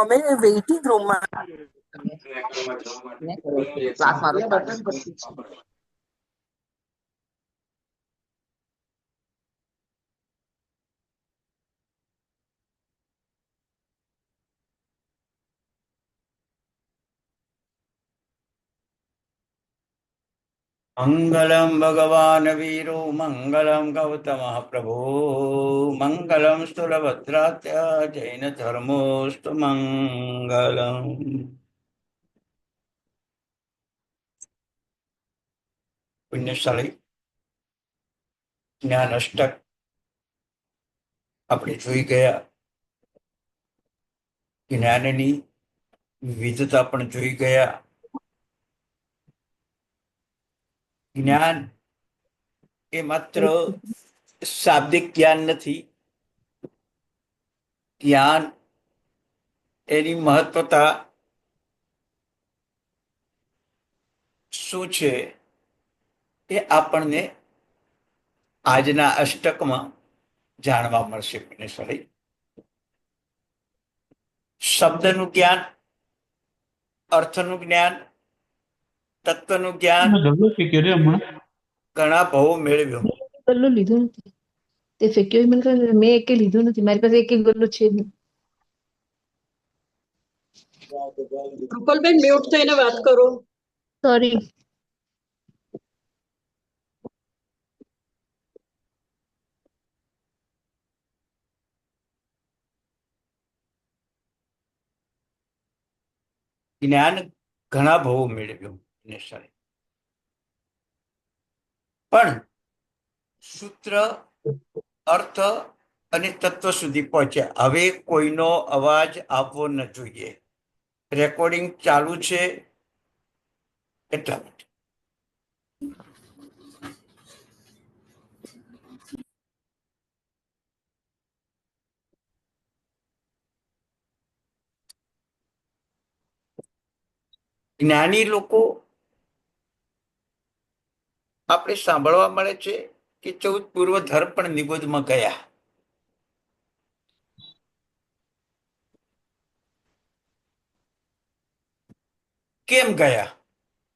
અમે વેઇટિંગ રૂમમાં ક્લાસમાં મંગલમ ભગવાન વીરો મંગલમ ગૌતમ પ્રભો મંગલમ સ્થુલભદ્રાત્ય જૈન ધર્મોસ્તુ મંગલમ. પુણ્યશાળી જ્ઞાન અષ્ટક આપણે જોઈ ગયા. જ્ઞાનની વિવિધતા પણ જોઈ ગયા. જ્ઞાન એ માત્ર શાબ્દિક જ્ઞાન નથી. જ્ઞાન એની મહત્વતા શું છે એ આપણને આજના અષ્ટકમાં જાણવા મળશે. પુણ્યશાળી શબ્દનું જ્ઞાન, અર્થનું જ્ઞાન, તત્વનું જ્ઞાન ઘણા ભાવો મેળવ્યો. ગલ્લો લીધો નથી તે ફેંક્યો. મને કહે મેં એકે લીધો નથી, મારી પાસે એક ગલ્લો છે નહીં. કૃપાલબેન મ્યુટ થઈને વાત કરો. સોરી. જ્ઞાન ઘણા ભાવો મેળવ્યો પણ સૂત્ર, અર્થ અને તત્વ સુધી પહોંચ્યા. હવે કોઈનો અવાજ આવવો ન જોઈએ. રેકોર્ડિંગ ચાલુ છે એટલા માટે. જ્ઞાની લોકો આપણે સાંભળવા મળે છે કે 14 પૂર્વ ધર્મ પણ નિગોદમાં ગયા. કેમ ગયા?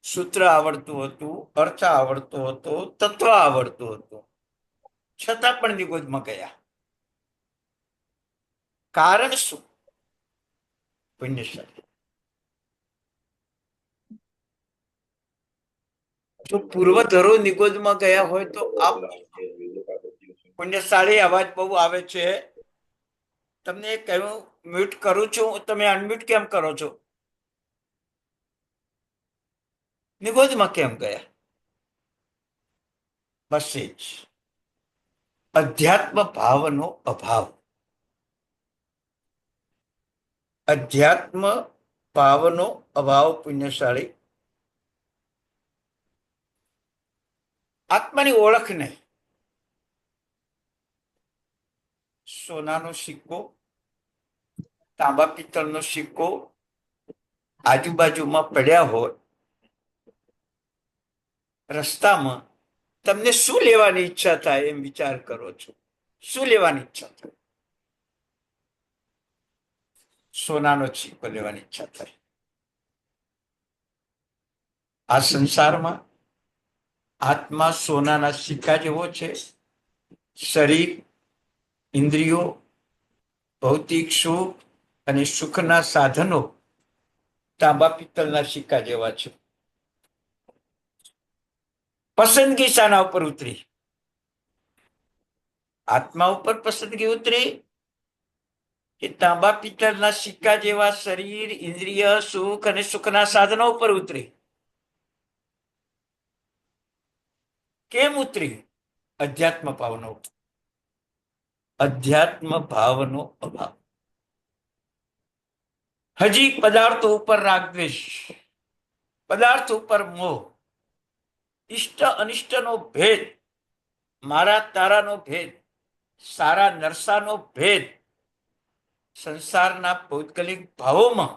સૂત્ર આવડતું હતું, અર્થ આવડતો હતો, તત્વ આવડતું હતું, છતાં પણ નિગોદમાં ગયા. કારણ શું? પુણ્યશાળી જો પૂર્વધરો નિગોદમાં ગયા હોય તો આપ પુણ્યશાળી અવાજ બહુ આવે છે. તમને કહ્યું મ્યુટ કરું છું, તમે અનમ્યુટ કેમ કરો છો? નિગોદમાં કેમ ગયા? બસ એ જ અધ્યાત્મ ભાવનો અભાવ. અધ્યાત્મ ભાવનો અભાવ. પુણ્યશાળી આત્માની ઓળખ નહીં. સોનાનો સિક્કો, તાંબા પિત્તળનો સિક્કો આજુબાજુમાં પડ્યા હોય, રસ્તામાં તમને શું લેવાની ઈચ્છા થાય એમ વિચાર કરો છો? શું લેવાની ઈચ્છા થાય? સોનાનો સિક્કો લેવાની ઈચ્છા થાય. આ સંસારમાં આત્મા સોનાના સિક્કા જેવો છે. શરીર, ઇન્દ્રિયો, ભૌતિક સુખ અને સુખના સાધનો તાંબા પિત્તળના સિક્કા જેવા છે. પસંદગી શાના ઉપર ઉતરી? આત્મા ઉપર પસંદગી ઉતરી કે તાંબા પિત્તળના સિક્કા જેવા શરીર, ઇન્દ્રિય, સુખ અને સુખના સાધનો ઉપર ઉતરી? કેમ ઉતરી? અધ્યાત્મ ભાવનો અધ્યાત્મ ભાવનો અભાવ. હજી પદાર્થો ઉપર રાગદ્વેષ, પદાર્થ ઉપર મોહ, ઇષ્ટ અનિષ્ટનો ભેદ, મારા તારાનો ભેદ, સારા નરસાનો ભેદ, સંસારના ભૌગોલિક ભાવોમાં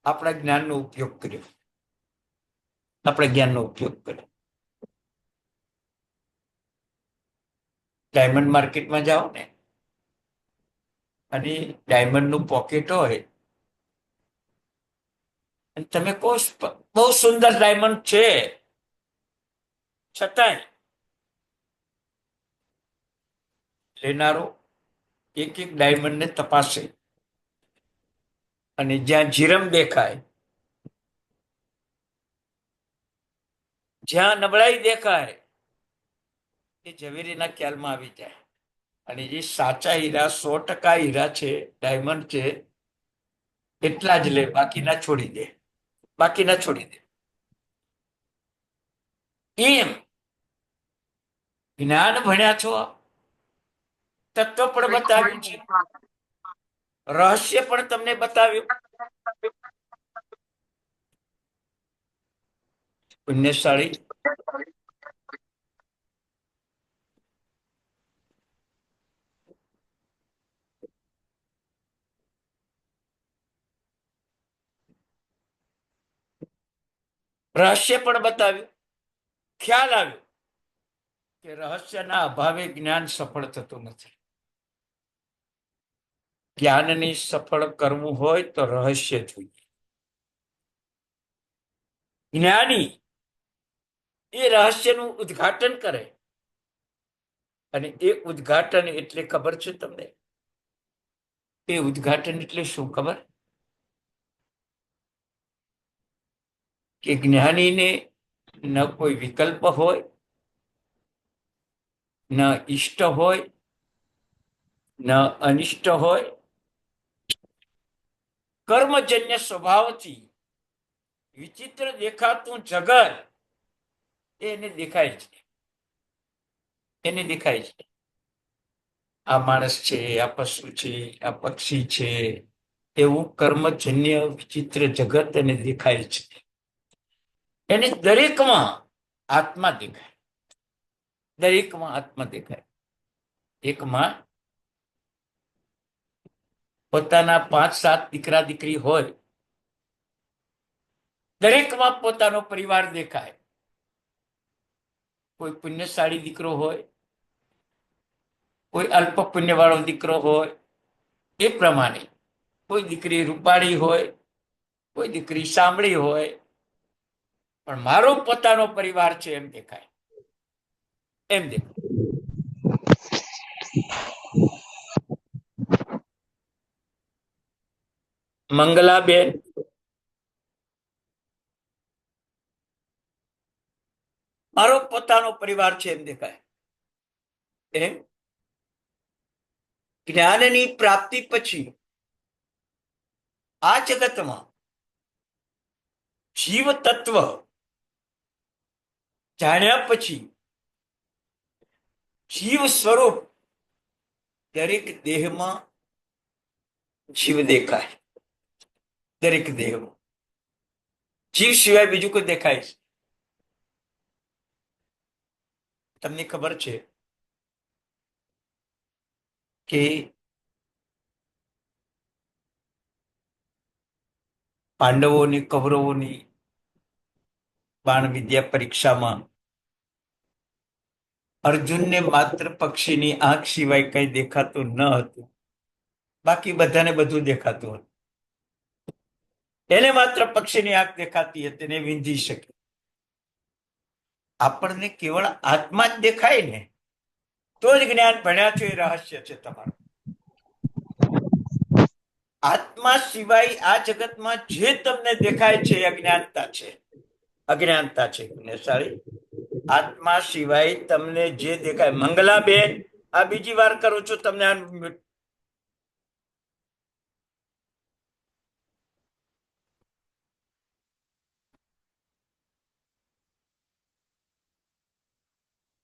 આપણા જ્ઞાનનો ઉપયોગ કર્યો. આપણે જ્ઞાનનો ઉપયોગ કર્યો. ડાયમંડ માર્કેટમાં જાઓ ને અને ડાયમંડનું પોકેટ હોય અને તમે કહો બહુ સુંદર ડાયમંડ છે, છતાંય લેનારો એક એક ડાયમંડને તપાસે અને જ્યાં જીરમ દેખાય, જ્યાં નબળાઈ દેખાય, એ ઝવેરીના ખ્યાલમાં આવી જાય અને જે સાચા હીરા 100% હીરા છે, ડાયમંડ છે, એટલા જ લે, બાકીના છોડી દે, બાકીના છોડી દે. એમ જ્ઞાન ભણ્યા છો, તત્વ પણ બતાવ્યું છે, રહસ્ય પણ તમને બતાવ્યું. પુણ્યશાળી રહસ્ય પણ બતાવ્યું. ખ્યાલ આવ્યો કે રહસ્યના અભાવે જ્ઞાન સફળ થતું નથી. જ્ઞાનને સફળ કરવું હોય તો રહસ્ય જોઈએ. જ્ઞાની એ રહસ્યનું ઉદ્ઘાટન કરે અને એ ઉદ્ઘાટન એટલે ખબર છે તમને? એ ઉદ્ઘાટન એટલે શું ખબર? કે જ્ઞાનીને ન કોઈ વિકલ્પ હોય, ન ઈષ્ટ હોય, ન અનિષ્ટ હોય, કર્મજન્ય સ્વભાવથી વિચિત્ર દેખાતું જગત એને દેખાય છે, એને દેખાય છે. આ માણસ છે, આ પશુ છે, આ પક્ષી છે, એવું કર્મજન્ય વિચિત્ર જગત એને દેખાય છે. એને દરેકમાં આત્મા દેખાય, દરેકમાં આત્મા દેખાય. એક માં પોતાના 5-7 દીકરા દીકરી હોય, દરેકમાં પોતાનો પરિવાર દેખાય. કોઈ પુણ્યશાળી દીકરો હોય, કોઈ અલ્પ પુણ્ય વાળો દીકરો હોય, એ પ્રમાણે કોઈ દીકરી રૂપાળી હોય, કોઈ દીકરી સાંભળી હોય, પણ મારો પોતાનો પરિવાર છે એમ દેખાય, એમ દેખાય. મંગલાબેન મારો પોતાનો પરિવાર છે એમ દેખાય. એમ જ્ઞાનની પ્રાપ્તિ પછી આ જગતમાં જીવ તત્વ જાણ્યા પછી જીવ સ્વરૂપ દરેક દેહમાં જીવ દેખાય, દરેક દેહમાં જીવ સિવાય બીજું કોઈ દેખાય છે? તમને ખબર છે કે પાંડવોની કૌરવોની બાણ વિદ્યા પરીક્ષામાં અર્જુનને માત્ર પક્ષીની આંખ સિવાય કઈ દેખાતું ન હતું, બાકી બધાને બધું દેખાતું હતું. એને માત્ર પક્ષીની આંખ દેખાતી હતી, એને વિંધી શકે. આપણને કેવળ આત્મા જ દેખાય ને તો જ જ્ઞાન ભણ્યા છો એ રહસ્ય છે તમારું. આત્મા સિવાય આ જગતમાં જે તમને દેખાય છે એ અજ્ઞાનતા છે, અજ્ઞાનતા છે. પુણ્યશાળી આત્મા સિવાય તમને જે દેખાય. મંગલાબેન, આ બીજી વાર કરું છું તમને.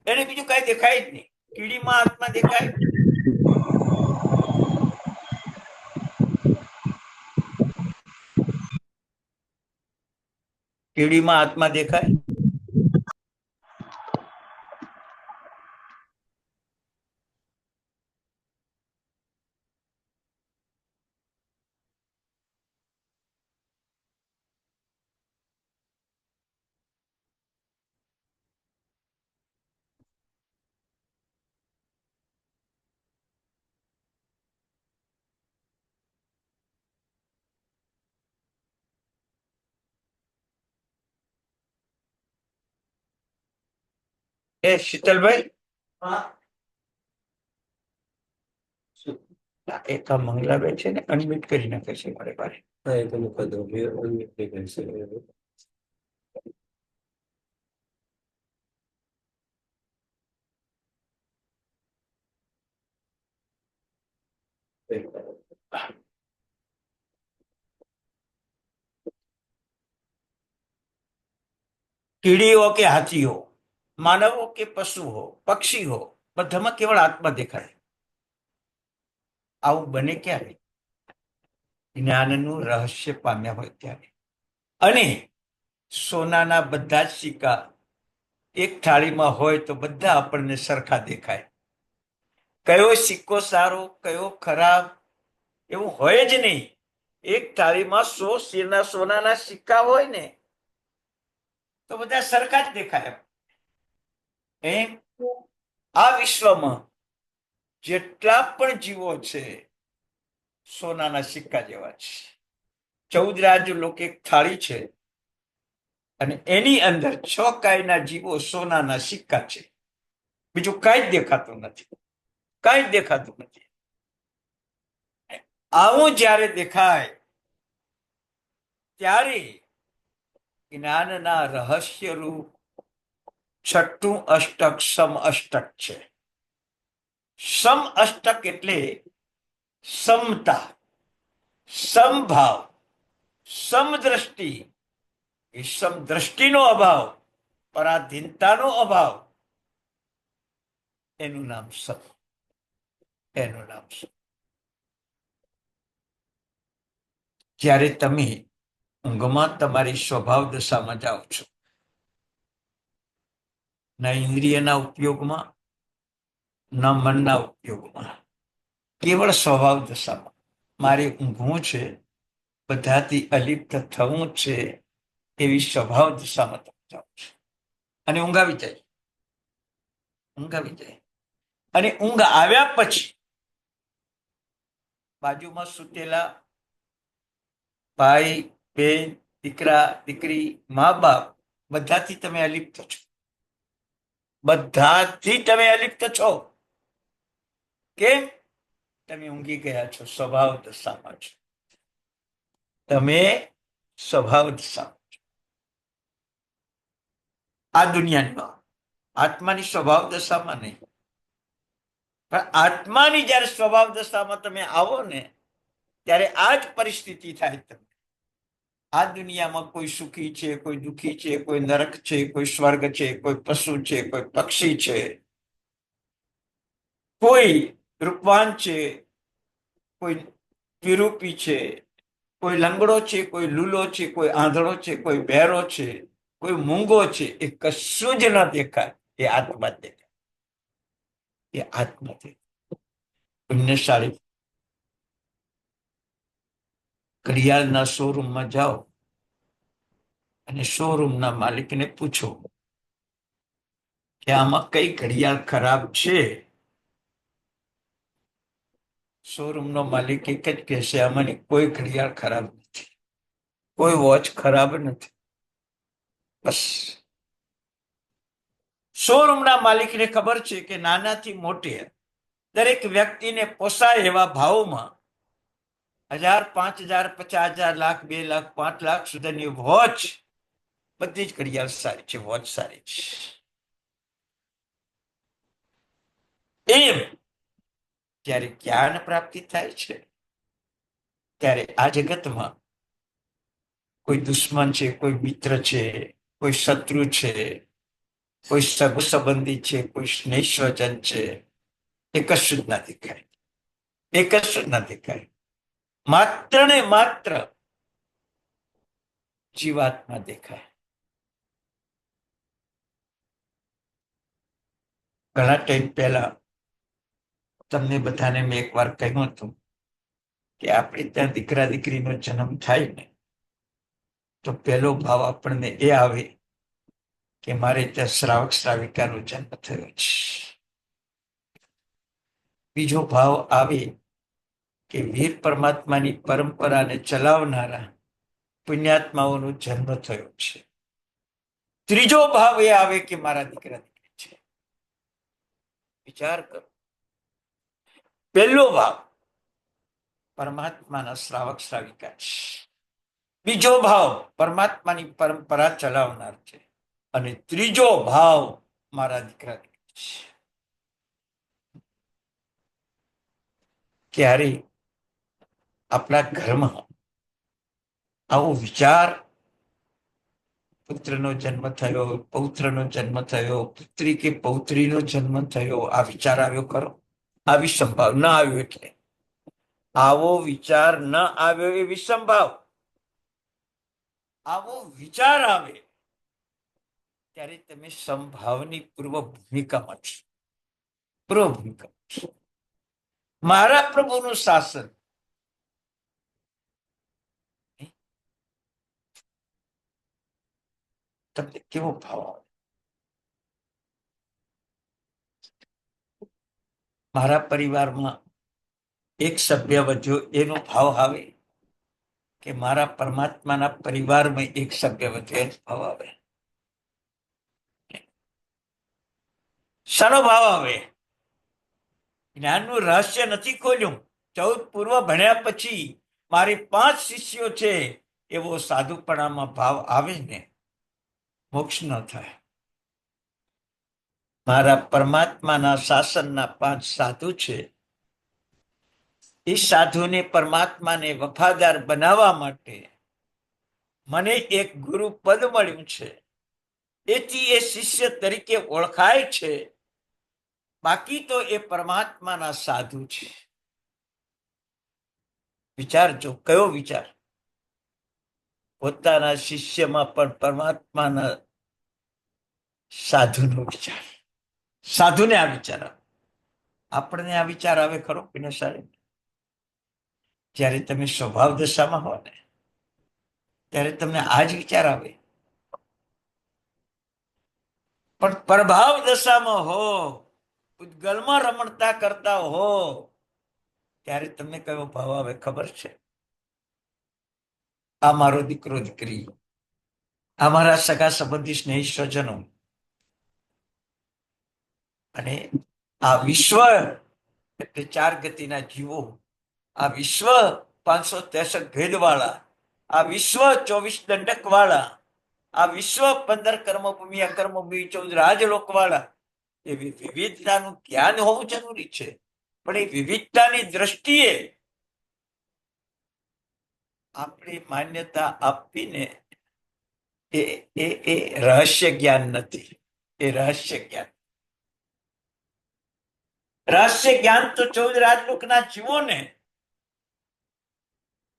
એને બીજું કઈ દેખાય જ નહીં. કીડીમાં આત્મા દેખાય, કીડીમાં આત્મા દેખાય. એ શીતલભાઈ, એક આ મંગલાબેન છે ને અનમ્યુટ કરી નાખે છે મારે પાસે. કીડીઓ કે હાથીઓ, માનવો કે પશુ હો, પક્ષી હો, બધામાં કેવળ આત્મા દેખાય. આવું બને ક્યારે? જ્ઞાનનું રહસ્ય પામ્યા હોય ત્યારે. અને સોનાના બધા જ સિક્કા એક થાળીમાં હોય તો બધા આપણને સરખા દેખાય. કયો સિક્કો સારો, કયો ખરાબ, એવું હોય જ નહીં. એક થાળીમાં 100 સોનાના સિક્કા હોય ને તો બધા સરખા જ દેખાય. એમ આ વિશ્વમાં જેટલા પણ જીવો છે સોનાના સિક્કા જેવા છે. 14 રાજ્યલોક એક થાળી છે અને એની અંદર 6 કાયના જીવો સોનાના સિક્કા છે. બીજું કાંઈ જ દેખાતું નથી, કાંઈ જ દેખાતું નથી. આવું જ્યારે દેખાય ત્યારે જ્ઞાનના રહસ્ય રૂપ 6ઠું અષ્ટક સમ અષ્ટક છે. સમ અષ્ટક એટલે સમતા, સમભાવ, સમદ્રષ્ટિ. એ સમદ્રષ્ટિનો અભાવ, પરાધીનતાનો અભાવ, એનું નામ સમ. એનું નામ સમ. જ્યારે તમે ઊંઘમાં તમારી સ્વભાવ દશામાં જાઓ છો, ના ઇન્દ્રિયના ઉપયોગમાં, ના મનના ઉપયોગમાં, કેવળ સ્વભાવ દશામાં મારે ઊંઘવું છે, બધાથી અલિપ્ત થવું છે, એવી સ્વભાવ દશામાં તમે જાઓ છો. અને ઊંઘ આવી જાય, ઊંઘ આવી જાય. અને ઊંઘ આવ્યા પછી બાજુમાં સૂતેલા ભાઈ, બેન, દીકરા, દીકરી, મા બાપ, બધાથી તમે અલિપ્ત છો. બધાથી તમે અલિપ્ત છો. કેમ? તમે ઊંઘી ગયા છો, સ્વભાવ દશામાં છો. તમે સ્વભાવ દશામાં છો. આ દુનિયામાં આત્માની સ્વભાવ દશામાં નહીં, પણ આત્માની જયારે સ્વભાવ દશામાં તમે આવો ને ત્યારે આ જ પરિસ્થિતિ થાય. તમને આ દુનિયામાં કોઈ સુખી છે, કોઈ દુઃખી છે, કોઈ નરક છે, કોઈ સ્વર્ગ છે, કોઈ પશુ છે, કોઈ પક્ષી છે, કોઈ રૂપવાન છે, કોઈ વિરૂપી છે, કોઈ લંગડો છે, કોઈ લૂલો છે, કોઈ આંધળો છે, કોઈ બહેરો છે, કોઈ મૂંગો છે. એ કશું જ ન દેખાય. એ આત્મા દેખાય. એ આત્મા દેખાય. પુણ્યશાળી ઘડિયાળના શોરૂમમાં જાઓ અને શોરૂમના માલિકને પૂછો કે આમાં કઈ ઘડિયાળ ખરાબ છે. શોરૂમનો માલિક એક જ કહેશે, આમાંની કોઈ ઘડિયાળ ખરાબ નથી, કોઈ વોચ ખરાબ નથી. બસ. શોરૂમના માલિકને ખબર છે કે નાનાથી મોટે દરેક વ્યક્તિને પોસાય એવા ભાવમાં 1000, 5000, 50,000, લાખ, 2 લાખ, 5 લાખ સુધીની વોચ, બધી જ ઘડિયાળ સારી છે, વોચ સારી છે. એમ જ્યારે જ્ઞાન પ્રાપ્તિ થાય છે ત્યારે આ જગતમાં કોઈ દુશ્મન છે, કોઈ મિત્ર છે, કોઈ શત્રુ છે, કોઈ સગ સંબંધી છે, કોઈ સ્નેહ સ્વજન છે, એ કશું જ ના દેખાય. એ કશું જ ના દેખાય. માત્ર ને માત્ર જીવાત્મા દેખાય. ઘણા ટાઈમ પહેલા તમને બધાને મેં એકવાર કહ્યું હતું કે આપણે ત્યાં દીકરા દીકરીનો જન્મ થાય ને તો પહેલો ભાવ આપણને એ આવે કે મારે ત્યાં શ્રાવક શ્રાવિકાનો જન્મ થયો છે. બીજો ભાવ આવે કે વીર પરમાત્માની પરંપરાને ચલાવનારા પુણ્યાત્માઓનો જન્મ થયો છે. ત્રીજો ભાવ એ આવે કે મારા દીકરા દીકરી છે. વિચાર કરો. પહેલો ભાવ પરમાત્માના શ્રાવક શ્રાવિકા છે. બીજો ભાવ પરમાત્માની પરંપરા ચલાવનાર છે. અને ત્રીજો ભાવ મારા દીકરા દીકરી છે. ક્યારે આપણા ઘરમાં આવો વિચાર, પુત્રનો જન્મ થયો, પૌત્રનો જન્મ થયો, પુત્રી કે પૌત્રીનો જન્મ થયો, આ વિચાર આવ્યો ખરો? આવી સંભાવ ન આવ્યો એટલે આવો વિચાર ન આવ્યો એ વિસંભાવ. આવો વિચાર આવે ત્યારે તમે સંભાવની પૂર્વ ભૂમિકામાં છો. પૂર્વ ભૂમિકા. મારા પ્રભુનું શાસન તમને કેવો ભાવ આવે? મારા પરિવારમાં એક સભ્ય વધ્યો એનો ભાવ આવે કે મારા પરમાત્માના પરિવારમાં એક સભ્ય વધ્યો એનો ભાવ આવે? શાનો ભાવ આવે? જ્ઞાનનું રહસ્ય નથી ખોલ્યું. 14 પૂર્વ ભણ્યા પછી મારી 5 શિષ્યો છે એવો સાધુપણામાં ભાવ આવે ને, મોક્ષ ન થાય. મારા પરમાત્માના શાસનના 5 સાધુ છે. એ સાધુને પરમાત્માને વફાદાર બનાવવા માટે મને એક ગુરુ પદ મળ્યું છે. એથી એ શિષ્ય તરીકે ઓળખાય છે. બાકી તો એ પરમાત્માના સાધુ છે. વિચારજો, કયો વિચાર? પોતાના શિષ્યમાં પણ પરમાત્માના સાધુનો વિચાર. સાધુને આ વિચાર આવે. આપણને આ વિચાર આવે ખરો સાહેબ? જ્યારે તમે સ્વભાવ દશામાં હો ને ત્યારે તમને આ જ વિચાર આવે. પણ પ્રભાવ દશામાં હો, ઉદ્ગલમાં રમણતા કરતા હો ત્યારે તમને કયો ભાવ આવે ખબર છે? આ મારો દીકરો દીકરી, આ મારા સગા સંબંધી સ્નેહી સ્વજનો, અને આ વિશ્વ એટલે 4 ગતિના જીવો, આ વિશ્વ 563 ભેદ વાળા, આ વિશ્વ 24 દંડક વાળા, આ વિશ્વ 15 કર્મભૂમિ, અકર્મભૂમિ, 14 રાજલોક વાળા, એવી વિવિધતાનું જ્ઞાન હોવું જરૂરી છે. પણ એ વિવિધતાની દ્રષ્ટિએ આપણે માન્યતા આપીને એ રહસ્ય જ્ઞાન નથી. એ રહસ્ય જ્ઞાન. રહસ્ય જ્ઞાન તો 14 રાજલોકના જીવોને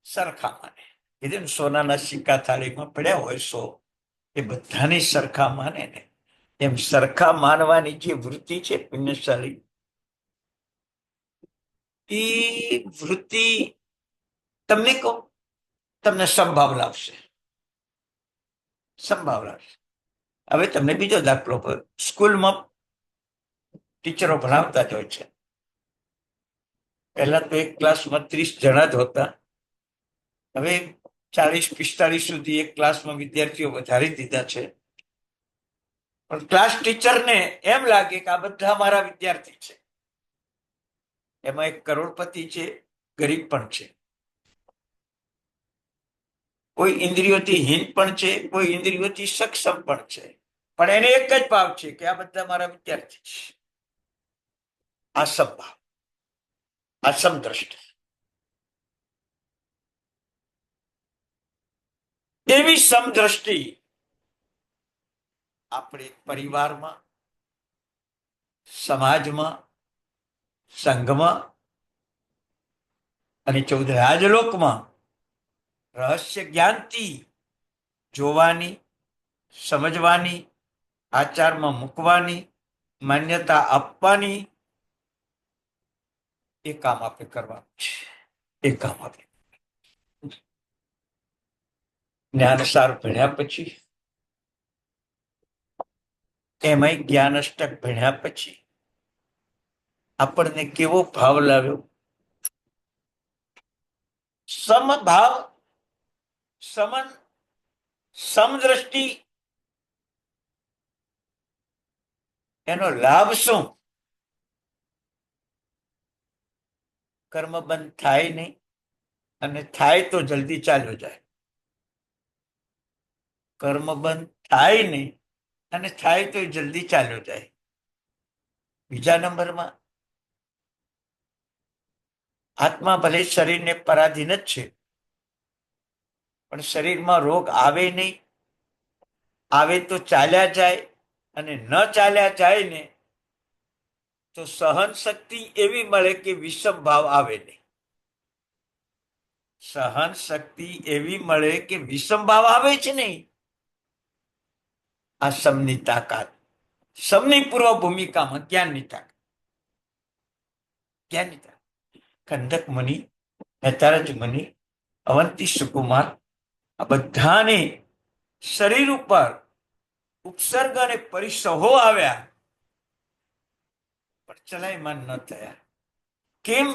સરખા માને. કીધું ને, સોનાના સિક્કા થાળીમાં પડ્યા હોય 100, એ બધાને સરખા માને ને, એમ સરખા માનવાની જે વૃત્તિ છે પુણ્યશાળી, એ વૃત્તિ તમને કહું, તમને સંભાવ લાવશે. સંભાવ લાવશે. હવે તમને બીજો દાખલો પર, સ્કૂલમાં ટીચરો ભણાવતા જ હોય છે. પહેલા તો એક ક્લાસમાં 30 જણા જ હતા. હવે 40-45 સુધી એક ક્લાસમાં વિદ્યાર્થીઓ વધારી દીધા છે. પણ ક્લાસ ટીચરને એમ લાગે કે આ બધા મારા વિદ્યાર્થી છે. એમાં એક કરોડપતિ છે, ગરીબ પણ છે. કોઈ ઇન્દ્રિયોથી હીન પણ છે, કોઈ ઇન્દ્રિયોથી સક્ષમ પણ છે. પણ એને એક જ ભાવ છે કે આ બધા મારા વિદ્યાર્થી છે. આ સમભાવ, આ સમદ્રષ્ટિ. એવી સમદ્રષ્ટિ આપણે પરિવારમાં, સમાજમાં, સંઘમાં અને 14 રાજલોકમાં રહસ્ય જ્ઞાનથી જોવાની, સમજવાની, આચારમાં મૂકવાની, માન્યતા આપવાની, એ કામ આપણે કરવાનું છે. એ કામ આપણે જ્ઞાનસાર ભણ્યા પછી, એમાંય જ્ઞાન અષ્ટક ભણ્યા પછી આપણને કેવો ભાવ લાવ્યો? સમભાવ, સમન, સમદ્રષ્ટિ. એનો લાભ શું? કર્મ બંધ થાય નહીં, અને થાય તો જલ્દી ચાલ્યો જાય. કર્મ બંધ થાય નહીં અને થાય તો જલ્દી ચાલ્યો જાય. બીજા નંબરમાં આત્મા ભલે શરીરને પરાધીન જ છે, પણ શરીરમાં રોગ આવે નહીં, આવે તો ચાલ્યા જાય, અને ન ચાલ્યા જાય ને તો સહન શક્તિ એવી મળે કે વિષમ ભાવ આવે નહીં. સહન શક્તિ એવી મળે કે વિષમ ભાવ આવે છે નહીં. આ સમની તાકાત, સમની પૂર્વ ભૂમિકામાં જ્ઞાનની તાકાત. જ્ઞાનની તાકાત. કંદક મુનિ, હેતારજ મુનિ, અવંતી સુકુમાર, આ બધાને શરીર ઉપર ઉપસર્ગ અને પરિસહો આવ્યા, પણ ચલાયમાન ન થયા. કેમ?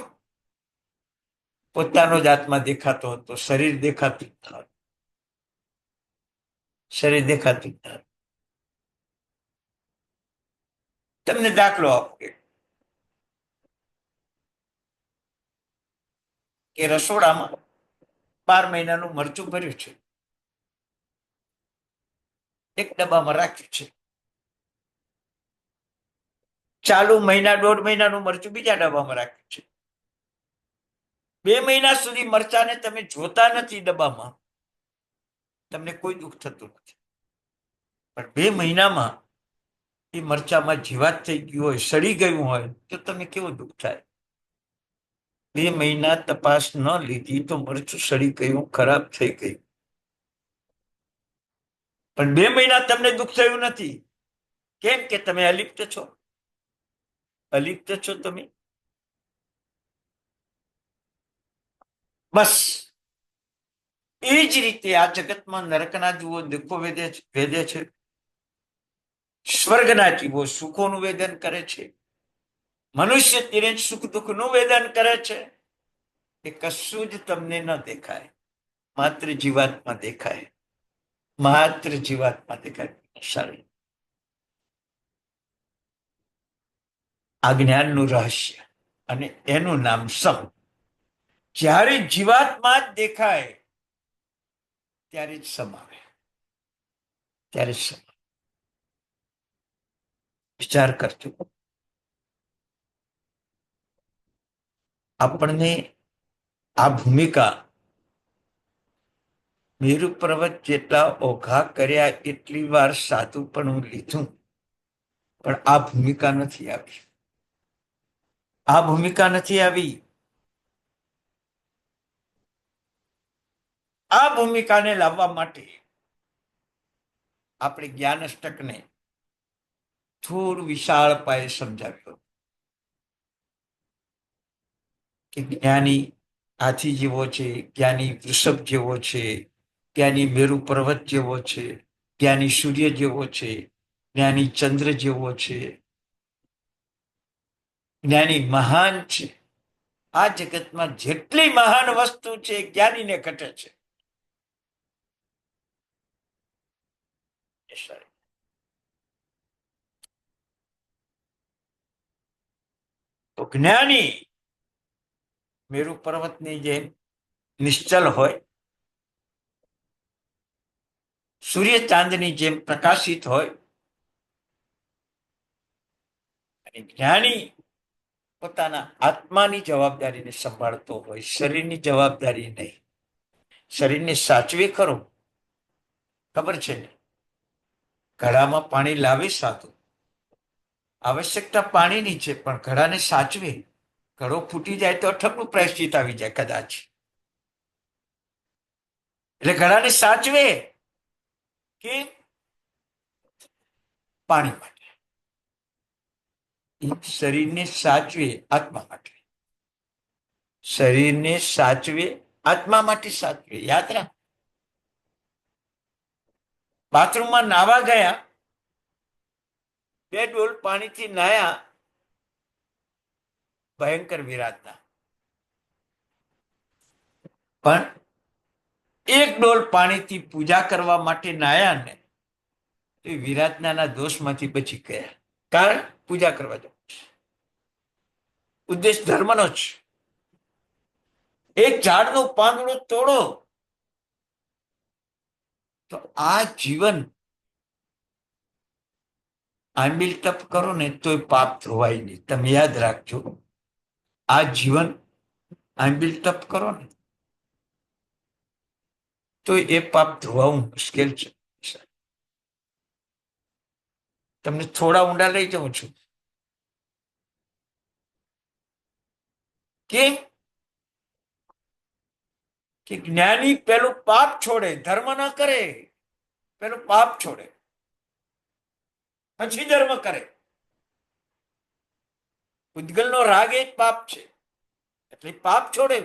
પોતાનો જ આત્મા દેખાતો હતો, શરીર દેખાતું જ ન હતું. શરીર દેખાતું જ ન હતું. તમને દાખલો આપો કે રસોડામાં 12 મહિનાનું મરચું ભર્યું છે, એક ડબ્બામાં રાખ્યું છે. ચાલુ મહિના 1.5 મહિનાનું મરચું બીજા ડબ્બામાં રાખ્યું છે. 2 મહિના સુધી મરચાને તમે જોતા નથી ડબ્બામાં, તમને કોઈ દુઃખ થતું નથી. પણ 2 મહિનામાં એ મરચામાં જીવાત થઈ ગયું હોય, સડી ગયું હોય, તો તમને કેવું દુઃખ થાય? 2 મહિના તપાસ ન લીધી તો મરચું સડી ગયું, ખરાબ થઈ ગયું. પણ 2 મહિના તમને દુઃખ થયું નથી. કેમ? કે તમે અલિપ્ત છો. અલિપ્ત છો તમે. બસ એ જ રીતે આ જગતમાં નરકના જીવો દુઃખો વેદે છે, સ્વર્ગના જીવો સુખોનું વેદન કરે છે, મનુષ્ય તિર્યક સુખ દુઃખનું વેદન કરે છે. એ કશું જ તમને ન દેખાય, માત્ર જીવાત્મા દેખાય, માત્ર જીવાત્મા દેખાય. સારું, આ જ્ઞાનનું રહસ્ય, અને એનું નામ સમ. જ્યારે જીવાત્મા જ દેખાય ત્યારે જ સમ આવે, ત્યારે સમ. વિચાર કરજો. આપણને આ ભૂમિકા મેરુ પર્વત જેટલા ઓઘા કર્યા એટલી વાર સાધુ પણ લીધું, પણ આ ભૂમિકા નથી આવી. આ ભૂમિકા નથી આવી. આ ભૂમિકાને લાવવા માટે આપણે જ્ઞાનષ્ટકને થોડું વિશાળ પાયે સમજાવ્યો કે જ્ઞાની હાથી જેવો છે, જ્ઞાની વૃષભ જેવો છે, જ્ઞાની મેરુ પર્વત જેવો છે, જ્ઞાની સૂર્ય જેવો છે, જ્ઞાની ચંદ્ર જેવો છે, જ્ઞાની મહાન છે. આ જગતમાં જેટલી મહાન વસ્તુ છે જ્ઞાનીને ઘટે છે. તો જ્ઞાની મેરુ પર્વતની જેમ નિશ્ચલ હોય, સૂર્ય ચાંદની જેમ પ્રકાશિત હોય, અને જ્ઞાની પોતાના આત્માની જવાબદારીને સંભાળતો હોય, શરીરની જવાબદારી નહીં. શરીરને સાચવે ખરો, ખબર છે ને? ઘડામાં પાણી લાવે સાધુ, આવશ્યકતા પાણીની છે, પણ ઘડાને સાચવે. ઘડો ફૂટી જાય તો અઠકનું પ્રાયશ્ચિત આવી જાય કદાચ. એટલે ઘડાને સાચવે કે પાણી માટે, શરીરને સાચવે આત્મા માટે. શરીરને સાચવે આત્મા માટે સાચવે. યાદ રાખ. બાથરૂમમાં નાવા ગયા, 2 ડોલ પાણીથી નાયા, ભયંકર વિરાટના. પણ 1 ડોલ પાણીથી પૂજા કરવા માટે નાયા ને, એ વિરાટના દોષમાંથી બચી ગયા. કારણ પૂજા કરવા જવું છે, ઉદ્દેશ ધર્મનો જ. એક ઝાડનું પાંદડું તોડો તો આ જીવન આંબીલ તપ કરો ને તોય પાપ ધોવાય નહીં. તમે યાદ રાખજો, આ જીવન આંબીલ તપ કરો ને તો એ પાપ ધોવાવું મુશ્કેલ છે. તમને થોડા ઊંડા લઈ જાઉં છું. કે જ્ઞાની પેલું પાપ છોડે, ધર્મ ના કરે, પેલું પાપ છોડે, પછી ધર્મ કરે. ઉદ્ગલનો રાગ એ જ પાપ છે, એટલે પાપ છોડે.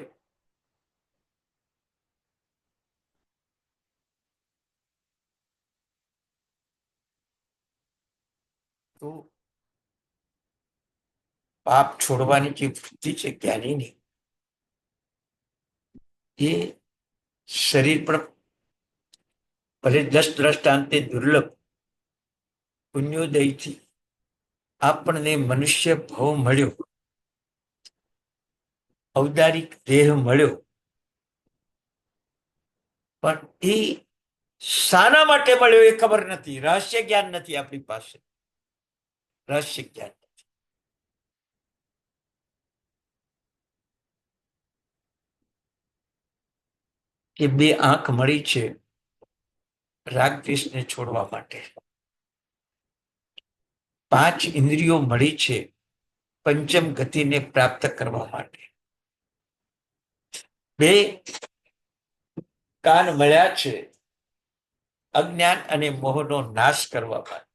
તો પાપ છોડવાની જે વૃત્તિ છે જ્ઞાનીની, એ શરીર પર ભલે 10 દ્રષ્ટાંતે દુર્લભ પુણ્યોદયથી આપણને મનુષ્ય ભાવ મળ્યો, ઔદારિક દેહ મળ્યો, પણ એ શાના માટે મળ્યો એ ખબર નથી. રહસ્ય જ્ઞાન નથી આપણી પાસે. રહસ્ય જ્ઞાન કે 2 આંખ મળી છે રાગ દ્વેષને છોડવા માટે, 5 ઇન્દ્રિયો મળી છે પંચમ ગતિને પ્રાપ્ત કરવા માટે, 2 કાન મળ્યા છે અજ્ઞાન અને મોહનો નાશ કરવા માટે.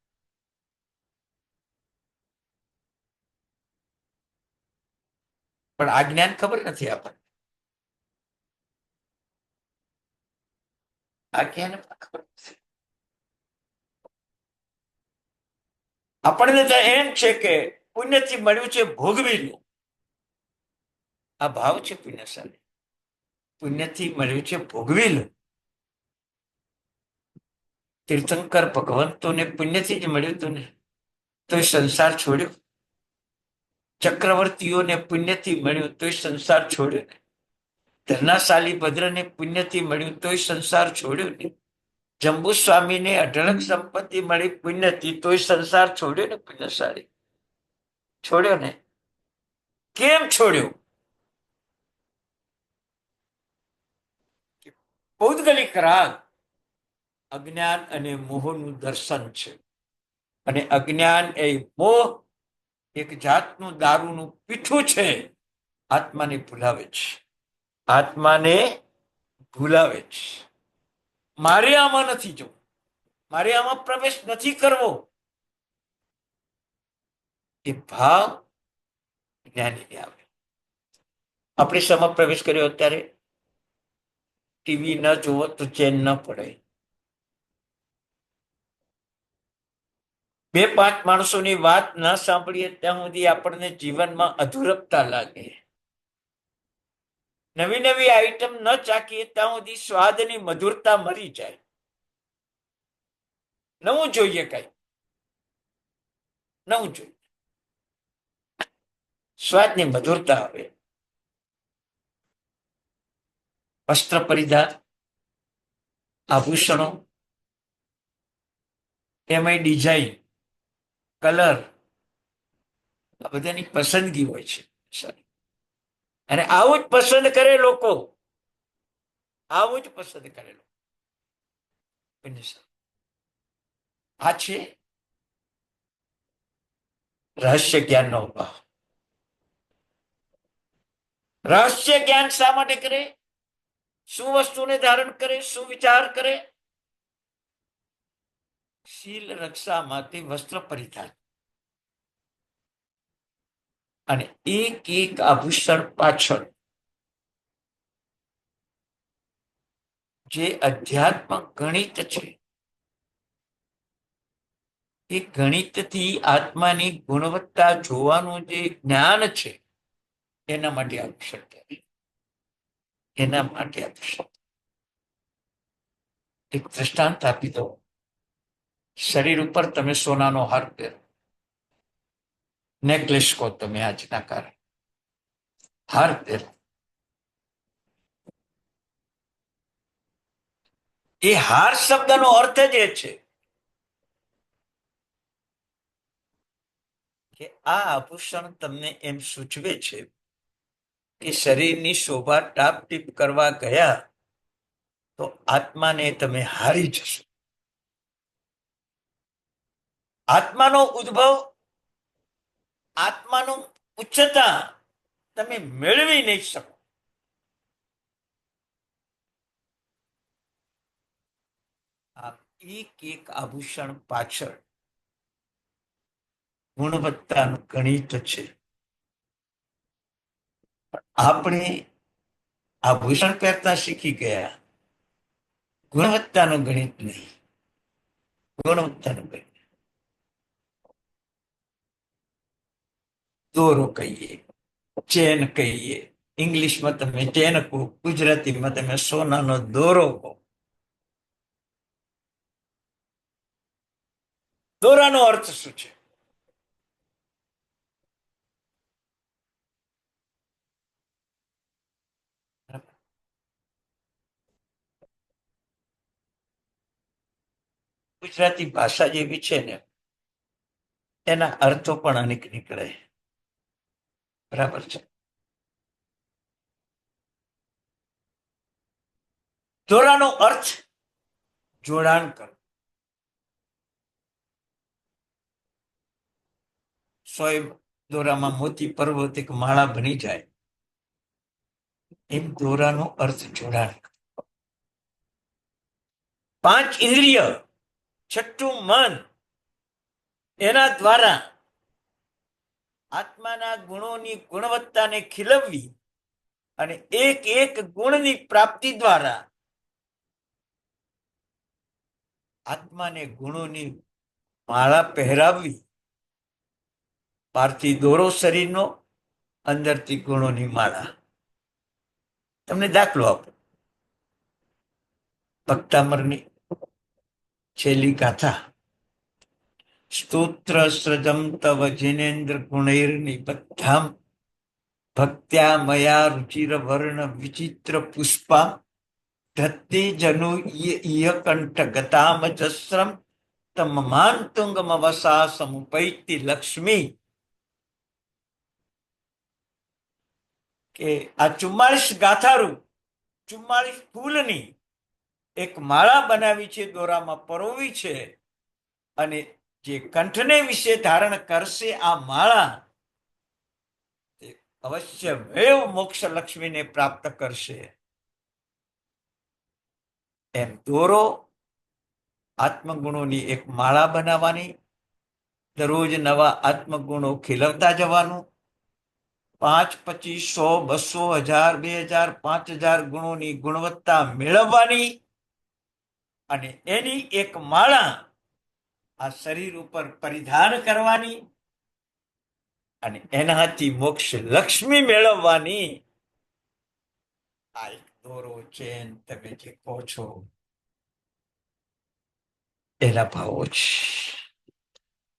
પણ આ જ્ઞાન ખબર નથી આપણને. આ જ્ઞાન ખબર નથી આપણને. તો એમ છે કે પુણ્યથી મળ્યું છે ભોગવીનું. આ ભાવ છે પુણ્યશાળી. પુણ્યથી મળ્યું છે ભોગવીનું. તીર્થંકર ભગવંતોને પુણ્યથી જ મળ્યું હતું ને, તો સંસાર છોડ્યો. ચક્રવર્તીઓને પુણ્યથી મળ્યું તોય સંસાર છોડ્યો ને. ધર્નાશાલી ભદ્રને પુણ્યથી મળ્યું તોય સંસાર છોડ્યો ને. જંબુ સ્વામીને અઢળક સંપત્તિ મળી પુણ્યથી તોય સંસાર છોડ્યો ને. પુણ્યશાળી છોડ્યો ને. કેમ છોડ્યો? પૌદ્ગલિક રાગ અજ્ઞાન અને મોહનું દર્શન છે. અને અજ્ઞાન એ મોહ એક જાતનું દારૂનું પીઠું છે. આત્માને ભૂલાવે છે. આત્માને ભૂલાવે છે. મારે આમાં નથી જવું, મારે આમાં પ્રવેશ નથી કરવો, એ ભાવ જ્ઞાનીને આવે. આપણે સમા પ્રવેશ કર્યો અત્યારે ટીવી ન જોવો તો ચેન ન પડે. 2-5 માણસોની વાત ન સાંભળીએ ત્યાં સુધી આપણને જીવનમાં અધૂરપતા લાગે. નવી નવી આઈટમ ન ચાખીએ ત્યાં સુધી સ્વાદની મધુરતા મરી જાય. નવું જોઈએ, કઈ નવું જોઈએ, સ્વાદની મધુરતા આવે. વસ્ત્ર પરિધાન, આભૂષણો, એમાં ડિઝાઇન, કલર, આ બધાની પસંદગી હોય છે. અને આવું જ પસંદ કરે લોકો. આવું જ પસંદ કરે લોકો. આ છે રહસ્ય જ્ઞાનનો અભાવ. રહસ્ય જ્ઞાન શા માટે કરે? શું વસ્તુને ધારણ કરે? શું વિચાર કરે? શીલ રક્ષા માટે વસ્ત્ર પરિધાન અને એક એક આભૂષણ પાછળ જે અધ્યાત્મ ગણિત છે, એ ગણિતથી આત્માની ગુણવત્તા જોવાનું જે જ્ઞાન છે, એના માટે આભૂષણ કહેવાય. એના માટે આભૂષણ. એક દ્રષ્ટાંત આપી દો. શરીર ઉપર તમે સોનાનો હાર પહેરો, નેકલેસ કહો તમે આજના કારણે, હાર પહેરો, એ હાર શબ્દનો અર્થ જ એ છે કે આ આભૂષણ તમને એમ સૂચવે છે કે શરીરની શોભા ટાપટીપ કરવા ગયા તો આત્માને તમે હારી જશો. આત્માનો ઉદ્ભવ, આત્માનું ઉચ્ચતા તમે મેળવી નહીં શકો. આ એક આભૂષણ પાછળ ગુણવત્તાનું ગણિત છે. આપણે આભૂષણ પહેરતા શીખી ગયા, ગુણવત્તાનું ગણિત નહીં. ગુણવત્તાનું ગણિત દોરો કહીએ, ચેન કહીએ, ઇંગ્લિશમાં તમે ચેન કહો, ગુજરાતીમાં તમે સોનાનો દોરો કહો. દોરાનો અર્થ શું છે? ગુજરાતી ભાષા જેવી છે ને એના અર્થો પણ અનેક નીકળે. બરાબર છે. દોરાનો અર્થ જોડાણ કરો. સોય દોરામાં મોતી પર્વત એક માળા બની જાય એમ દોરાનો અર્થ જોડાણ કરો. 5 ઇન્દ્રિય, છઠ્ઠું મન, એના દ્વારા આત્માના ગુણોની ગુણવત્તાને ખીલવવી અને એક ગુણની પ્રાપ્તિ દ્વારા આત્માને ગુણોની માળા પહેરાવવી. બહારથી દોરો શરીરનો, અંદરથી ગુણોની માળા. તમને દાખલો આપો. ભક્તામરની છેલ્લી ગાથા, સ્તોત્ર સૃજમ તવ જિનેન્દ્ર ગુણૈર્નિબદ્ધામ ભક્ત્યા મયા રુચિર વર્ણ વિચિત્ર પુષ્પા ધત્તે જનુ ઇય કંઠ ગતામ જસ્રમ તમ માંતુંગમ વસા સમુપૈતિ લક્ષ્મી. કે આ 44 ગાથારૂપ 44 ફૂલની એક માળા બનાવી છે, દોરામાં પરોવી છે, અને જે કંઠને વિશે ધારણ કરશે આ માળા અવશ્ય વેવ મોક્ષ લક્ષ્મીને પ્રાપ્ત કરશે. એમ દોરો આત્મગુણોની એક માળા બનાવવાની, દરરોજ નવા આત્મગુણો ખીલવતા જવાનું. 5, 25, 100, 200, 1000, 5000 ગુણોની ગુણવત્તા મેળવવાની અને એની એક માળા આ શરીર ઉપર પરિધાન કરવાની અને એનાથી મોક્ષ લક્ષ્મી મેળવવાની. આ એક દોરો ચેન તમે જે કહો છો એના ભાવો છે.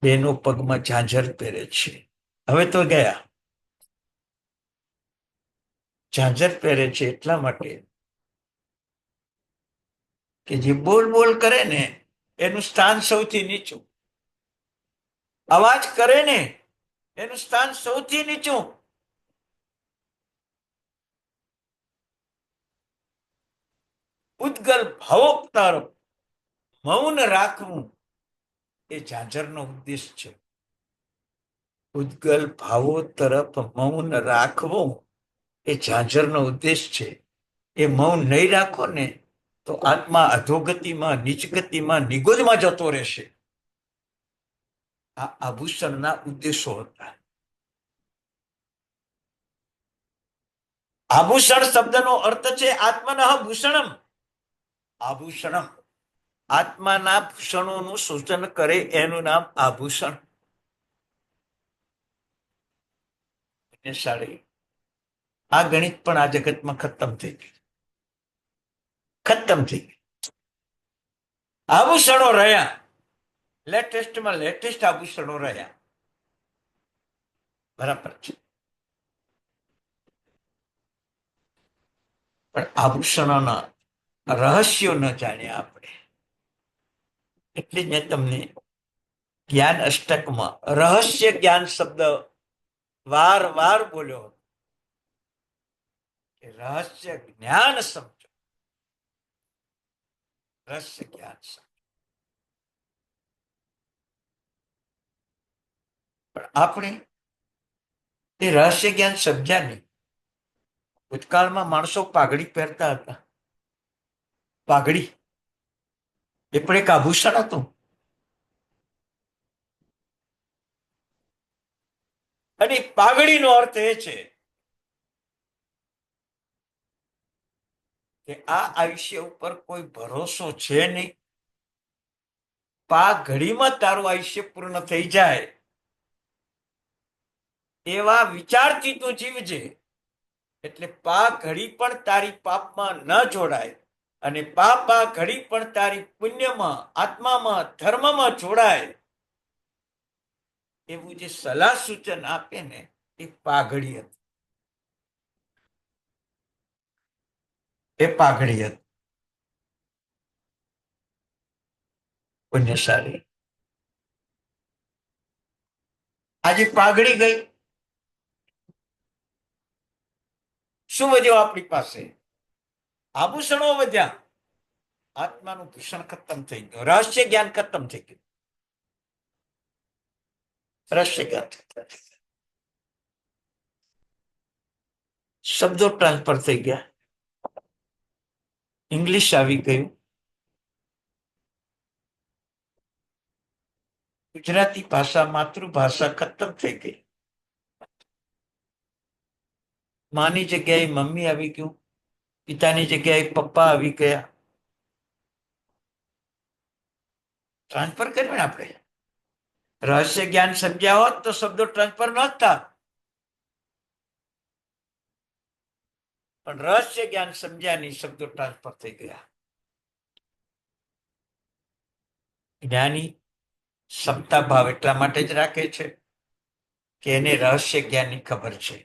બેનો પગમાં ઝાંઝર પહેરે છે, હવે તો ગયા. ઝાંઝર પહેરે છે એટલા માટે કે જે બોલ બોલ કરે ને એનું સ્થાન સૌથી નીચું, અવાજ કરે ને એનું સ્થાન સૌથી નીચું. ઉદ્ગલ ભાવોક્તાર મૌન રાખવું એ ઝાંઝરનો ઉદ્દેશ છે. ઉદ્ગલ ભાવો તરફ મૌન રાખવું એ ઝાંઝરનો ઉદ્દેશ છે. એ મૌન નહીં રાખો ને તો આત્મા અધોગતિમાં, નીચગતિમાં, નિગોદમાં જતો રહેશે. આ આભૂષણના ઉદ્દેશો હતા. આભૂષણ શબ્દનો અર્થ છે આત્મનઃ ભૂષણમ. આભૂષણમ આત્માના ભૂષણોનું સૂચન કરે એનું નામ આભૂષણ. આ ગણિત પણ આ જગતમાં ખતમ થઈ ગયું. ખતમ થઈ ગયું. આભૂષણો રહ્યા, લેટેસ્ટમાં લેટેસ્ટ આભૂષણો રહ્યા. બરાબર છે. પણ આભૂષણોના રહસ્યો ન જાણ્યા આપણે. એટલે જ મેં તમને જ્ઞાન અષ્ટકમાં રહસ્ય જ્ઞાન શબ્દ વાર બોલ્યો કે રહસ્ય જ્ઞાન સમજો, રહસ્ય જ્ઞાન સમજો. પણ આપણે તે રહસ્ય જ્ઞાન સમજ્યા નહીં. ભૂતકાળમાં માણસો પાઘડી પહેરતા હતા. પાઘડી એ પણ એક આભૂષણ હતું. અને પાઘડીનો અર્થ એ છે કે આ આયુષ્ય ઉપર કોઈ ભરોસો છે નહીં. પાઘડીમાં તારું આયુષ્ય પૂર્ણ થઈ જાય એવા વિચારથી તું જીવજે. એટલે પાઘડી પણ તારી પાપમાં ન જોડાય અને પાપ ઘડી પણ તારી પુણ્યમાં, આત્મામાં, ધર્મમાં જોડાય એવું જે સલાહ સૂચન આપે ને એ પાઘડી હતી. એ પાઘડી હતી પુણ્યશાળી. આજે પાઘડી ગઈ, શું વધ્યું આપણી પાસે? આભૂષણો વધ્યા. આત્માનું ભૂષણ ખતમ થઈ ગયું, રહસ્ય જ્ઞાન ખતમ થઈ ગયું. રહસ્ય જ્ઞાન શબ્દો ટ્રાન્સફર થઈ ગયા, ઇંગ્લિશ આવી ગયું, ગુજરાતી ભાષા માતૃભાષા ખતમ થઈ ગઈ. માની જગ્યાએ મમ્મી આવી ગયું, પિતાની જગ્યાએ પપ્પા આવી ગયા. ટ્રાન્સફર કર્યું ને આપણે. રહસ્ય જ્ઞાન સમજ્યા હોત તો શબ્દો ટ્રાન્સફર ન થતા. પણ રહસ્ય જ્ઞાન સમજ્યા નહીં, શબ્દો ટ્રાન્સફર થઈ ગયા. જ્ઞાની સમતા ભાવ એટલા માટે જ રાખે છે કે એને રહસ્ય જ્ઞાનની ખબર છે.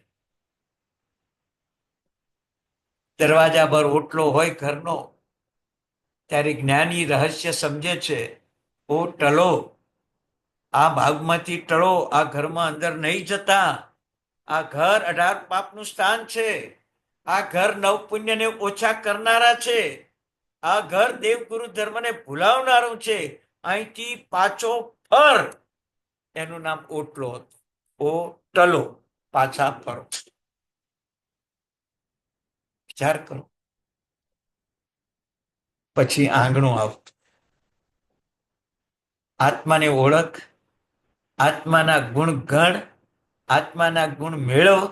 દરવાજા પર ઓટલો હોય ઘરનો, ત્યારે જ્ઞાની રહસ્ય સમજે છે. ઓ ટલો, આ ભાગમાંથી ટળો, આ ઘરમાં અંદર નહીં જતા. આ ઘર 18 પાપનું સ્થાન છે. આ ઘર નવ પુણ્યને ઓછા કરનારા છે. આ ઘર દેવગુરુ ધર્મને ભૂલાવનારું છે. અહીંથી પાછો ફર. એનું નામ ઓટલો હતું. ઓ ટલો, પાછા ફરો. વિચાર કરો. પછી આંગણું આવતું. આત્માને ઓળખ, આત્માના ગુણ ગણ, આત્માના ગુણ મેળવ.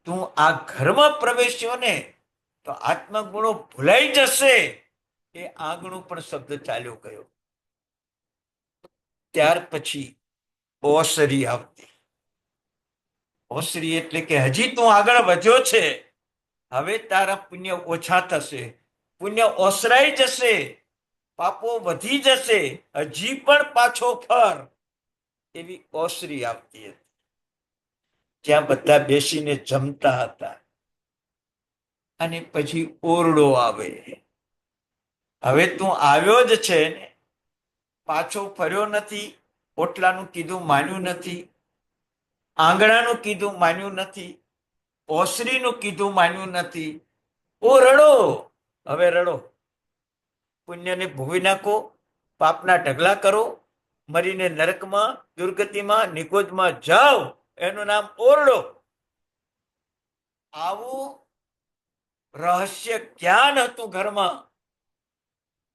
તું આ ઘરમાં પ્રવેશ્યો ને તો આત્મગુણો ભૂલાઈ જશે. એ આંગણું પણ શબ્દ ચાલ્યો ગયો. ત્યાર પછી ઓસરી આવતી. ઓસરી એટલે કે હજી તું આગળ વધ્યો છે, હવે તારા પુણ્ય ઓછા થશે, પુણ્ય ઓસરાઈ જશે, પાપો વધી જશે, હજી પણ પાછો ફર. એવી ઓસરી આવતી હતી, જ્યાં બધા બેસીને જમતા હતા. અને પછી ઓરડો આવે. હવે તું આવ્યો જ છે ને, પાછો ફર્યો નથી. ઓટલાનું કીધું માન્યું નથી, આંગણાનું કીધું માન્યું નથી, ઓસરીનું કીધું માન્યું નથી. ઓ રડો, હવે રડો. પુણ્યને ભોગવી નાખો, પાપના ઢગલા કરો, મરીને નરકમાં, દુર્ગતિમાં, નિકોજમાં જાઓ. એનું નામ ઓરડો. આવું રહસ્ય જ્ઞાન હતું ઘરમાં.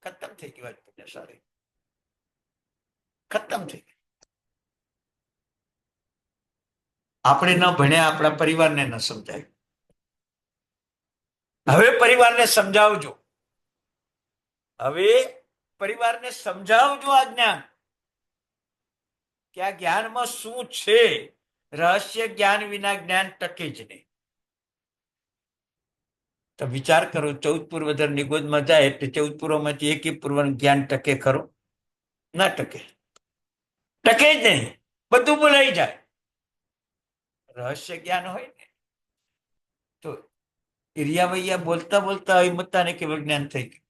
ખતમ થઈ ગયું આજ પુણ્યશાળી, ખતમ થઈ ગયું. આપણે ન ભણ્યા, આપણા પરિવારને ન સમજાય. હવે પરિવારને સમજાવજો. હવે પરિવારને સમજાવજો આ જ્ઞાન, કે આ જ્ઞાનમાં શું છે. રહસ્ય જ્ઞાન વિના જ્ઞાન ટકે જ નહીં. તો વિચાર કરો, 14 પૂર્વધર નિગોદમાં જાય એટલે 14 પૂર્વમાંથી એક પૂર્વનું જ્ઞાન ટકે ખરો? ના ટકે, ટકે જ નહીં. બધું ભૂલાઈ જાય. રહસ્ય જ્ઞાન હોય ને તો એરિયા વૈયા બોલતા બોલતા અહિમતા ને કેવળ જ્ઞાન થઈ ગયું.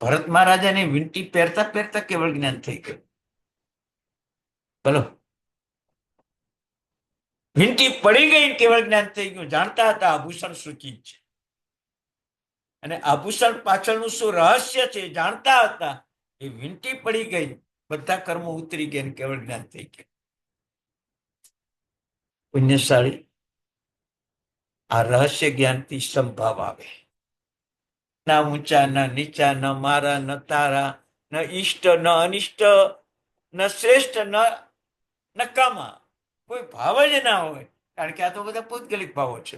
ભરત મહારાજાને વીંટી પહેરતા પહેરતા કેવળ જ્ઞાન થઈ ગયું. બોલો, વીંટી પડી ગઈ, કેવળ જ્ઞાન થઈ ગયું. જાણતા હતા આભૂષણ શું ચીજ છે અને આભૂષણ પાછળનું શું રહસ્ય છે, જાણતા હતા. એ વીંટી પડી ગઈ, બધા કર્મો ઉતરી ગયા, કેવળ જ્ઞાન થઈ ગયું. પુણ્યશાળી આ રહસ્ય જ્ઞાનથી સંભાવ આવે. ના ઊંચા ન નીચા, ન મારા ન તારા, ન ઈષ્ટ ન અનિષ્ટ, ન શ્રેષ્ઠ ન નકામા, કોઈ ભાવ જ ના હોય. કારણ કે આ તો બધા ભૌગોલિક ભાવો છે.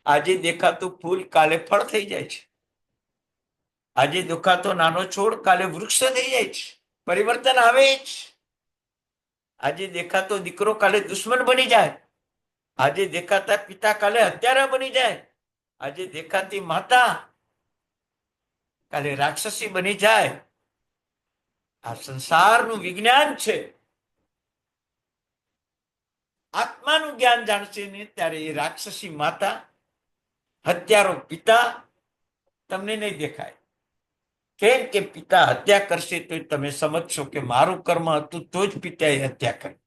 આજે દેખાતું ફૂલ કાલે ફળ થઈ જાય છે. આજે દેખાતો નાનો છોડ કાલે વૃક્ષ થઈ જાય છે. પરિવર્તન આવે જ. આજે દેખાતો દીકરો કાલે દુશ્મન બની જાય. આજે દેખાતા પિતા કાલે હત્યારા બની જાય. આજે દેખાતી માતા કાલે રાક્ષસી બની જાય. આ સંસારનું વિજ્ઞાન છે. આત્માનું જ્ઞાન જાણશે ને ત્યારે એ રાક્ષસી માતા, હત્યારો પિતા તમને નહીં દેખાય. કેમ કે પિતા હત્યા કરશે તો તમે સમજશો કે મારું કર્મ હતું તો જ પિતાએ હત્યા કરી.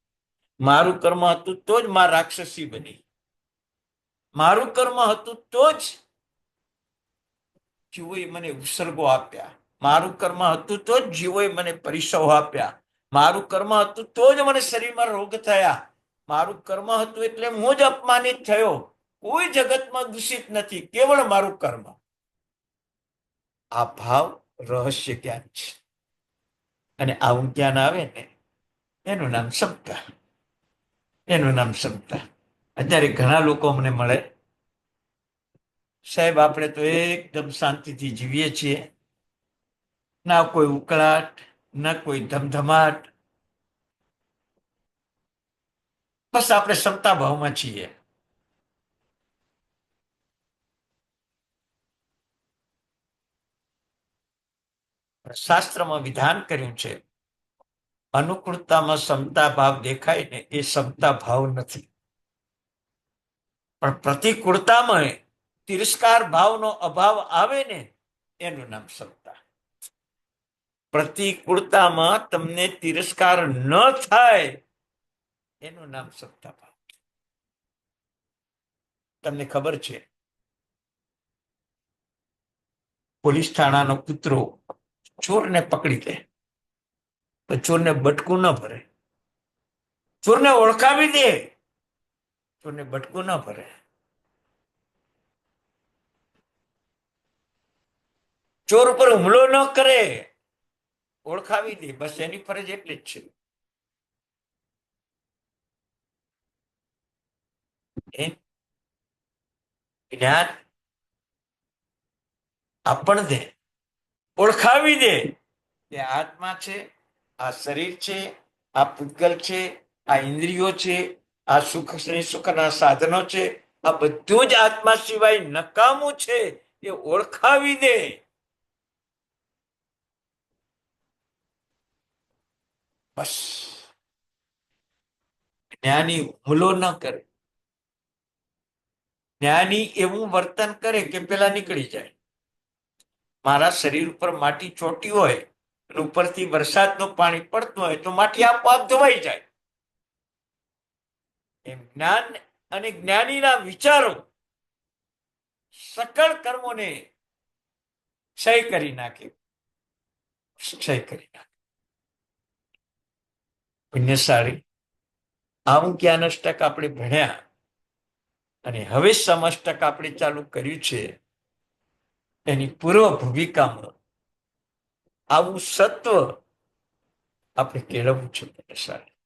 મારું કર્મ હતું તો જ માં રાક્ષસી બની. મારું કર્મ હતું તો જ જીવોએ મને ઉત્સર્ગો આપ્યા. મારું કર્મ હતું તો જ જીવોએ મને પરિસવ આપ્યા. મારું કર્મ હતું તો જ મને શરીરમાં રોગ થયા. મારું કર્મ હતું એટલે હું જ અપમાનિત થયો. કોઈ જગતમાં દૂષિત નથી, કેવળ મારું કર્મ. આ ભાવ રહસ્ય જ્ઞાન છે. અને આવું જ્ઞાન આવે ને એનું નામ સમતા. એનું નામ સમતા. અત્યારે ઘણા લોકો મને મળે, સાહેબ આપણે તો એકદમ શાંતિથી જીવીએ છીએ, ના કોઈ ઉકળાટ, ના કોઈ ધમધમાટ, બસ આપણે સમતા ભાવમાં છીએ. શાસ્ત્રમાં વિધાન કર્યું છે, અનુકૂળતામાં સમતા ભાવ દેખાય ને એ સમતા ભાવ નથી. પણ પ્રતિકૂળતામાં તિરસ્કાર ભાવનો અભાવ આવે ને એનું નામ સમતા. પ્રતિકૂળતામાં તમને તિરસ્કાર ન થાય એનું નામ સમતા ભાવ. તમને ખબર છે, પોલીસ થાણાનો કૂતરો ચોરને પકડી લે તો ચોરને બટકું ન ભરે. ચોરને ઓળખાવી દે, ચોરને બટકું ન ભરે. ચોર ઉપર હુમલો ન કરે, ઓળખાવી દે, બસ એની ફરજ એટલી જ છે. જ્ઞાન આપણને ઓળખાવી દે કે આત્મા છે, આ શરીર છે, આ પૂતગલ છે, આ ઇન્દ્રિયો છે, આ સુખ સુખના સાધનો છે, આ બધું જ આત્મા સિવાય નકામું છે, એ ઓળખાવી દે. બસ જ્ઞાની હુમલો ન કરે. જ્ઞાની એવું વર્તન કરે કે પેલા નીકળી જાય. મારા શરીર ઉપર માટી ચોટી હોય, ઉપરથી વરસાદનું પાણી પડતું હોય તો માટી આપોઆપ ધોવાઈ જાય. એમ જ્ઞાન અને જ્ઞાનીના વિચારો સકળ કર્મોને ક્ષય કરી નાખે. ક્ષય કરી નાખે. પુણ્યશાળી આવું જ્ઞાન અષ્ટક આપણે ભણ્યા અને હવે સમષ્ટક આપણે ચાલુ કર્યું છે. એની પૂર્વ ભૂમિકામાં આવું સત્વ આપણે કેળવવું છે. પુણ્યશાળી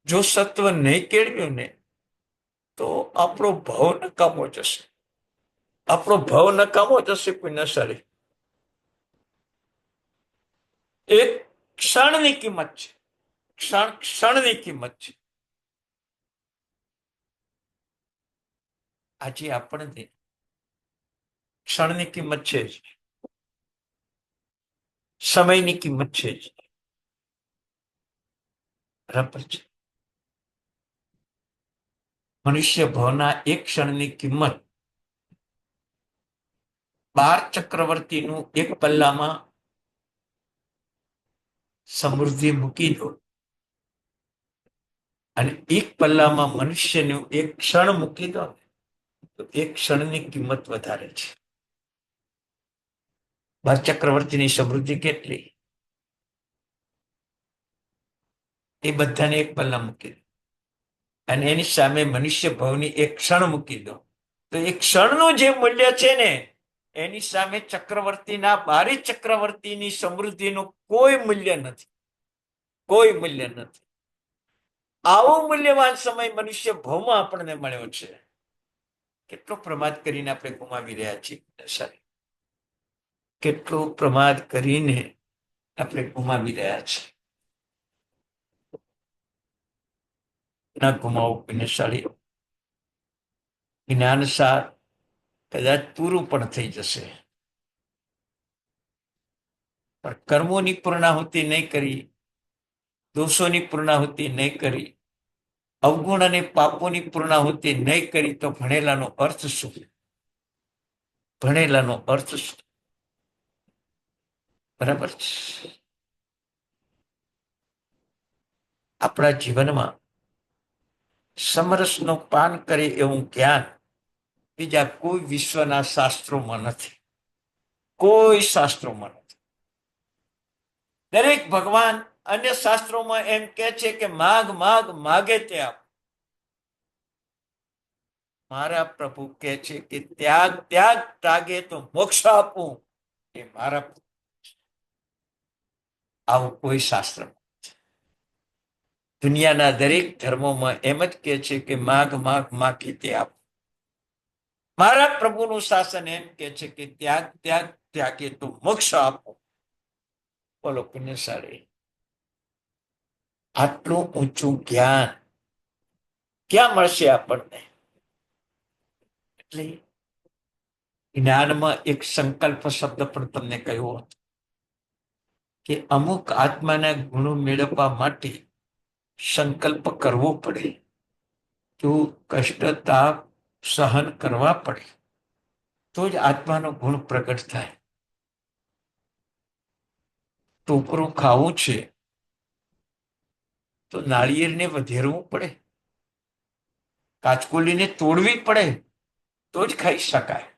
જો સત્વ નહીં કેળવ્યું ને તો આપણો ભાવ નકામો જશે. આપણો ભાવ નકામો જશે. પુણ્યશાળી એક ક્ષણની કિંમત છે. ક્ષણની કિંમત છે. આજે આપણને ક્ષણની કિંમત છે જ, સમયની કિંમત છે જ. બરાબર છે. મનુષ્ય ભાવના એક ક્ષણની કિંમત 12 ચક્રવર્તીનું એક પલ્લામાં સમૃદ્ધિ મૂકી દો અને એક પલ્લામાં મનુષ્યનું એક ક્ષણ મૂકી દો તો એક ક્ષણની કિંમત વધારે છે. બાર ચક્રવર્તીની સમૃદ્ધિ કેટલી, એ બધાને એક પલ્લા મૂકી દો અને એની સામે મનુષ્ય ભાવની એક ક્ષણ મૂકી દો તો એક ક્ષણનું જે મૂલ્ય છે ને એની સામે ચક્રવર્તીના 12 ચક્રવર્તીની સમૃદ્ધિનું કોઈ મૂલ્ય નથી, કોઈ મૂલ્ય નથી. આવો મૂલ્યવાન સમય મનુષ્ય ભાવમાં આપણને મળ્યો છે. કેટલો પ્રમાદ કરીને આપણે ગુમાવી રહ્યા છીએ, કેટલો પ્રમાદ કરીને આપણે ગુમાવી રહ્યા છીએ. ના ગુમાવો પુણ્યશાળી. જ્ઞાનસાર કદાચ પૂરું પણ થઈ જશે પણ કર્મોની પૂર્ણાહુતિ નહીં કરી, દોષોની પૂર્ણાહુતિ નહીં કરી, અવગુણ અને પાપોની પૂર્ણાહુતિ નહીં કરી તો ભણેલાનો અર્થ શું? ભણેલાનો અર્થ શું? બરાબર છે. આપણા જીવનમાં સમરસનું પાન કરે એવું જ્ઞાન બીજા કોઈ વિશ્વના શાસ્ત્રોમાં નથી, કોઈ શાસ્ત્રોમાં નથી. દરેક ભગવાન અન્ય શાસ્ત્રોમાં એમ કે છે કે માગ માગ માગે તે આપ. મારા પ્રભુ કે છે કે ત્યાગ ત્યાગ ત્યાગે તો મોક્ષ આપું, એ મારા આવું કોઈ શાસ્ત્ર. દુનિયાના દરેક ધર્મોમાં એમ જ કે છે કે માગ માગ માગે તે આપ. મારા પ્રભુનું શાસન એમ કે છે કે ત્યાગ ત્યાગ ત્યાગે તો મોક્ષ આપો. બોલો પુણ્યશાળી, આટલું ઊંચું જ્ઞાન ક્યાં મળશે આપણને? એટલે જ્ઞાનમાં એક સંકલ્પ શબ્દ પણ તમને કહ્યો હતો કે અમુક આત્માના ગુણો મેળવવા માટે સંકલ્પ કરવો પડે, તો કષ્ટ તાપ સહન કરવા પડે તો જ આત્માનો ગુણ પ્રગટ થાય. ટોપરું ખાવું છે તો નાળિયેરને વધેરવું પડે, કાચકોલીને તોડવી પડે તો જ ખાઈ શકાય.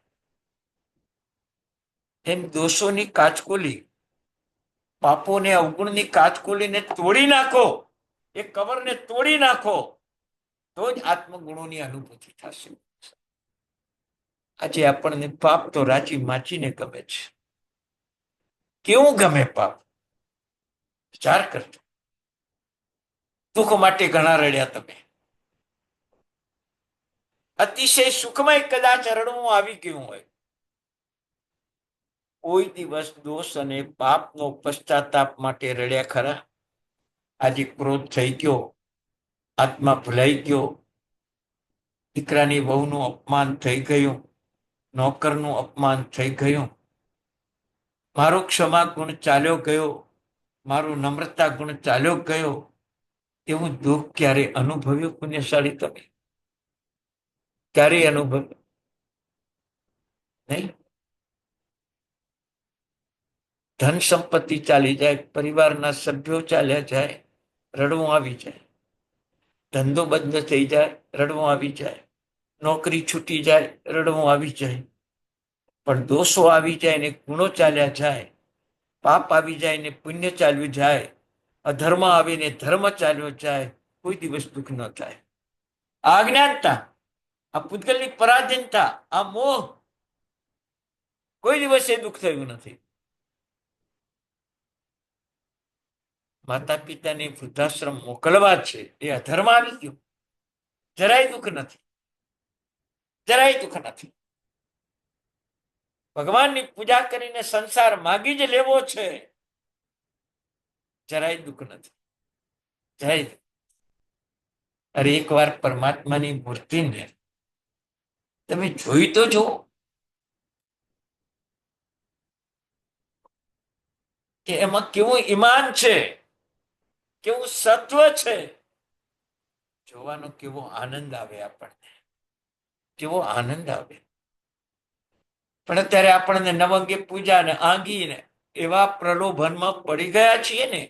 એમ દોષોની કાચકોલી, પાપોને અવગુણની કાચકોલીને તોડી નાખો, એ કવરને તોડી નાખો તો જ આત્મગુણોની અનુભૂતિ થશે. આજે આપણને પાપ તો રાચી માચીને ગમે છે. કેવું ગમે પાપ? વિચાર કરજો. દુઃખ માટે ઘણા રડ્યા તમે, અતિશય સુખમાં કદાચ રડવું આવી ગયું હોય. કોઈ દિવસ દોષ અને પાપનો પશ્ચાતાપ માટે રડ્યા ખરા? આજે ક્રોધ થઈ ગયો, આત્મા ભૂલાઈ ગયો, દીકરાની વહુનું અપમાન થઈ ગયું, નોકરનું અપમાન થઈ ગયું, મારો ક્ષમા ગુણ ચાલ્યો ગયો, મારું નમ્રતા ગુણ ચાલ્યો ગયો, એવું દુઃખ ક્યારે અનુભવ્યું પુણ્યશાળી તમે? ક્યારે અનુભવ્યું? નહીં. ધન સંપત્તિ ચાલી જાય, પરિવારના સભ્યો ચાલ્યા જાય, રડવું આવી જાય. ધંધો બંધ થઈ જાય, રડવું આવી જાય. નોકરી છૂટી જાય, રડવું આવી જાય. પણ દોષો આવી જાય ને ગુણો ચાલ્યા જાય, પાપ આવી જાય ને પુણ્ય ચાલ્યું જાય, અધર્મ આવીને ધર્મ ચાલ્યો જાય, કોઈ દિવસ દુઃખ ન થાય. આ અજ્ઞાનતા, આ પૂતગલની પરાધીનતા, આ મોહ, કોઈ દિવસ એ દુઃખ થયું નથી. માતા પિતાને વૃદ્ધાશ્રમ મોકલવા છે એ અધર્મ આવી ગયો, જરાય દુઃખ નથી, જરાય દુઃખ નથી. ભગવાનની પૂજા કરીને સંસાર માગી જ લેવો છે, જરાય દુઃખ નથી, જરાય. અરે એકવાર પરમાત્માની મૂર્તિને તમે જોઈ તો જુઓ કે એમાં કેવું ઈમાન છે, કેવું સત્વ છે. જોવાનો કેવો આનંદ આવે આપણને, કેવો આનંદ આવે. પણ અત્યારે આપણને નવંગે પૂજા ને આંગી ને એવા પ્રલોભનમાં પડી ગયા છીએ ને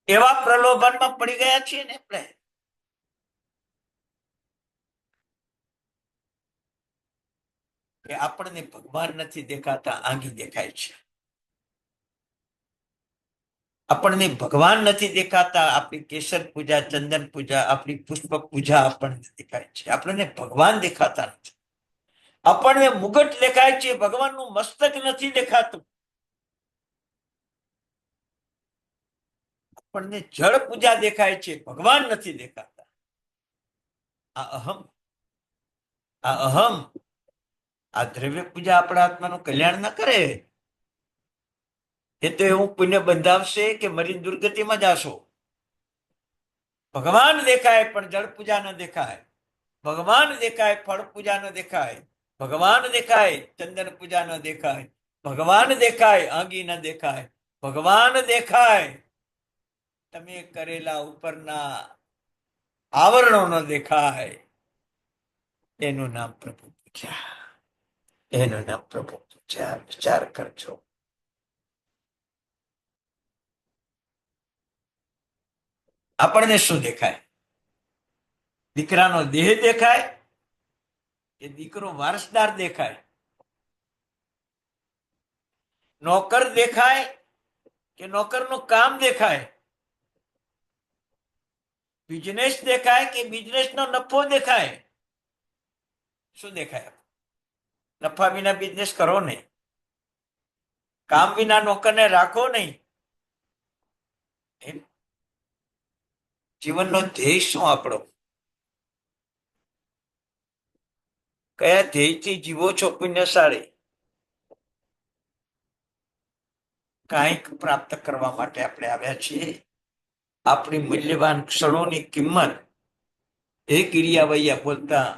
એવા પ્રલોભનમાં પડી ગયા છીએ ને આપણે કે આપણને ભગવાન નથી દેખાતા, આંગી દેખાય છે. આપણને ભગવાન નથી દેખાતા, આપણી કેસર પૂજા, ચંદન પૂજા, આપણી પુષ્પ પૂજા આપણને દેખાય છે. આપણને ભગવાન દેખાતા નથી. આપણને મુગટ દેખાય છે, ભગવાનનું મસ્તક નથી દેખાતું. આપણને જળ પૂજા દેખાય છે, ભગવાન નથી દેખાતા. આ અહમ, આ અહમ, આ દ્રવ્ય પૂજા આપણા આત્માનું કલ્યાણ ન કરે. એ તો એવું પુણ્ય બંધાવશે કે મરી દુર્ગતિમાં જાશો. ભગવાન દેખાય પણ જળ પૂજા ન દેખાય. ભગવાન દેખાય ફળ પૂજા ન દેખાય. ભગવાન દેખાય ચંદન પૂજા ન દેખાય. ભગવાન દેખાય આંગી ન દેખાય. ભગવાન દેખાય તમે કરેલા ઉપરના આવરણો ન દેખાય. એનું નામ પ્રભુ પૂજા. એનું નામ પ્રભુ પૂજા. વિચાર કરજો. આપણને શું દેખાય? દીકરાનો દેહ દેખાય કે દીકરો વારસદાર દેખાય? નોકર દેખાય કે નોકરનું કામ દેખાય? બિઝનેસ દેખાય કે બિઝનેસનો નફો દેખાય? શું દેખાય? નફા વિના બિઝનેસ કરો નહીં. કામ વિના નોકરને રાખો નહીં. જીવનનો ધ્યેય શું આપણો? કયા ધ્યેયથી જીવો છો પુણ્યશાળી? કાંઈક પ્રાપ્ત કરવા માટે આપણે આવ્યા છીએ. આપણી મૂલ્યવાન ક્ષણોની કિંમત એ કિરિયાવૈયા બોલતા,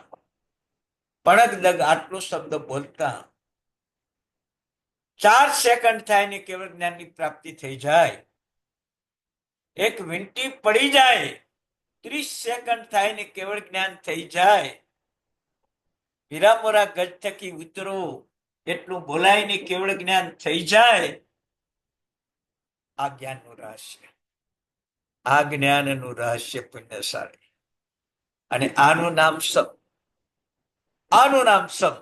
પડક દગ આટલો શબ્દ બોલતા 4 સેકન્ડ થાય ને કેવળ જ્ઞાનની પ્રાપ્તિ થઈ જાય. એક વીંટી પડી જાય 30 સેકન્ડ થાય ને કેવળ જ્ઞાન થઈ જાય. હીરામોરા ગજ થકી ઉતરો એટલું બોલાય ને કેવળ જ્ઞાન થઈ જાય. આ જ્ઞાનનું રહસ્ય, આ જ્ઞાનનું રહસ્ય પુણ્યશાળી. અને આનું નામ સબ, આનું નામ સબ.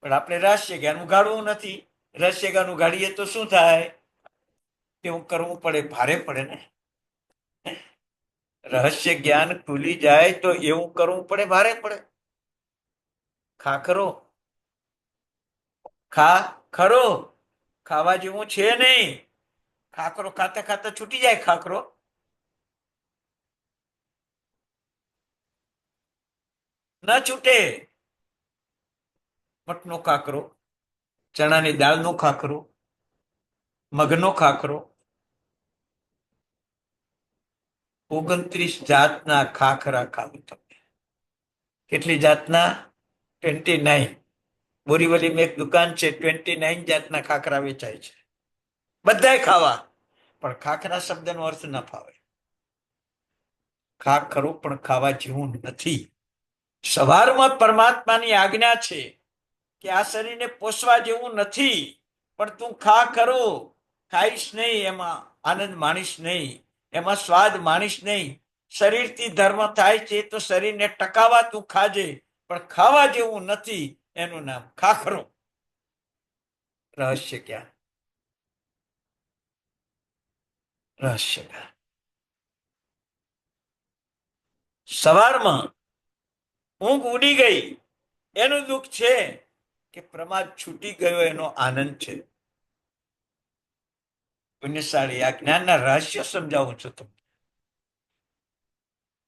પણ આપણે રહસ્ય જ્ઞાન ઉગાડવું નથી. રહસ્ય જ્ઞાન ઉગાડીએ તો શું થાય? એવું કરવું પડે, ભારે પડે ને. રહસ્ય જ્ઞાન ખુલી જાય તો એવું કરવું પડે, ભારે પડે. ખાખરો, ખા ખરો, ખાવા જેવું છે નહીં. ખાખરો ખાતા ખાતા છૂટી જાય. ખાખરો ના છૂટે. મઠનો ખાખરો, ચણાની દાળનો ખાખરો, મગનો ખાખરો, 29 જાતના ખાખરા ખાવું તમે. કેટલી જાતના? 29. બોરીવલીમાં એક દુકાન છે, 29 જાતના ખાખરા વેચાય છે. બધાય ખાવા, પણ ખાખરા શબ્દનો અર્થ ન ફાવે. ખાખરું પણ ખાવા જેવું નથી. સવારમાં પરમાત્માની આજ્ઞા છે કે આ શરીરને પોષવા જેવું નથી, પણ તું ખા ખરો. ખાઈશ નહીં, એમાં આનંદ માણીશ નહીં, એમાં સ્વાદ માણીશ નહીં. શરીરથી ધર્મ થાય છે તો શરીરને ટકાવવા તું ખાજે, પણ ખાવા જેવું નથી. એનું નામ ખાખરો. રહસ્ય ક્યાં? રહસ્ય ક્યાં? સવારમાં ઊંઘ ઉડી ગઈ એનું દુઃખ છે કે પ્રમાદ છૂટી ગયો એનો આનંદ છે. પુણ્યશાળી, આ જ્ઞાનના રહસ્ય સમજાવું છું તમને.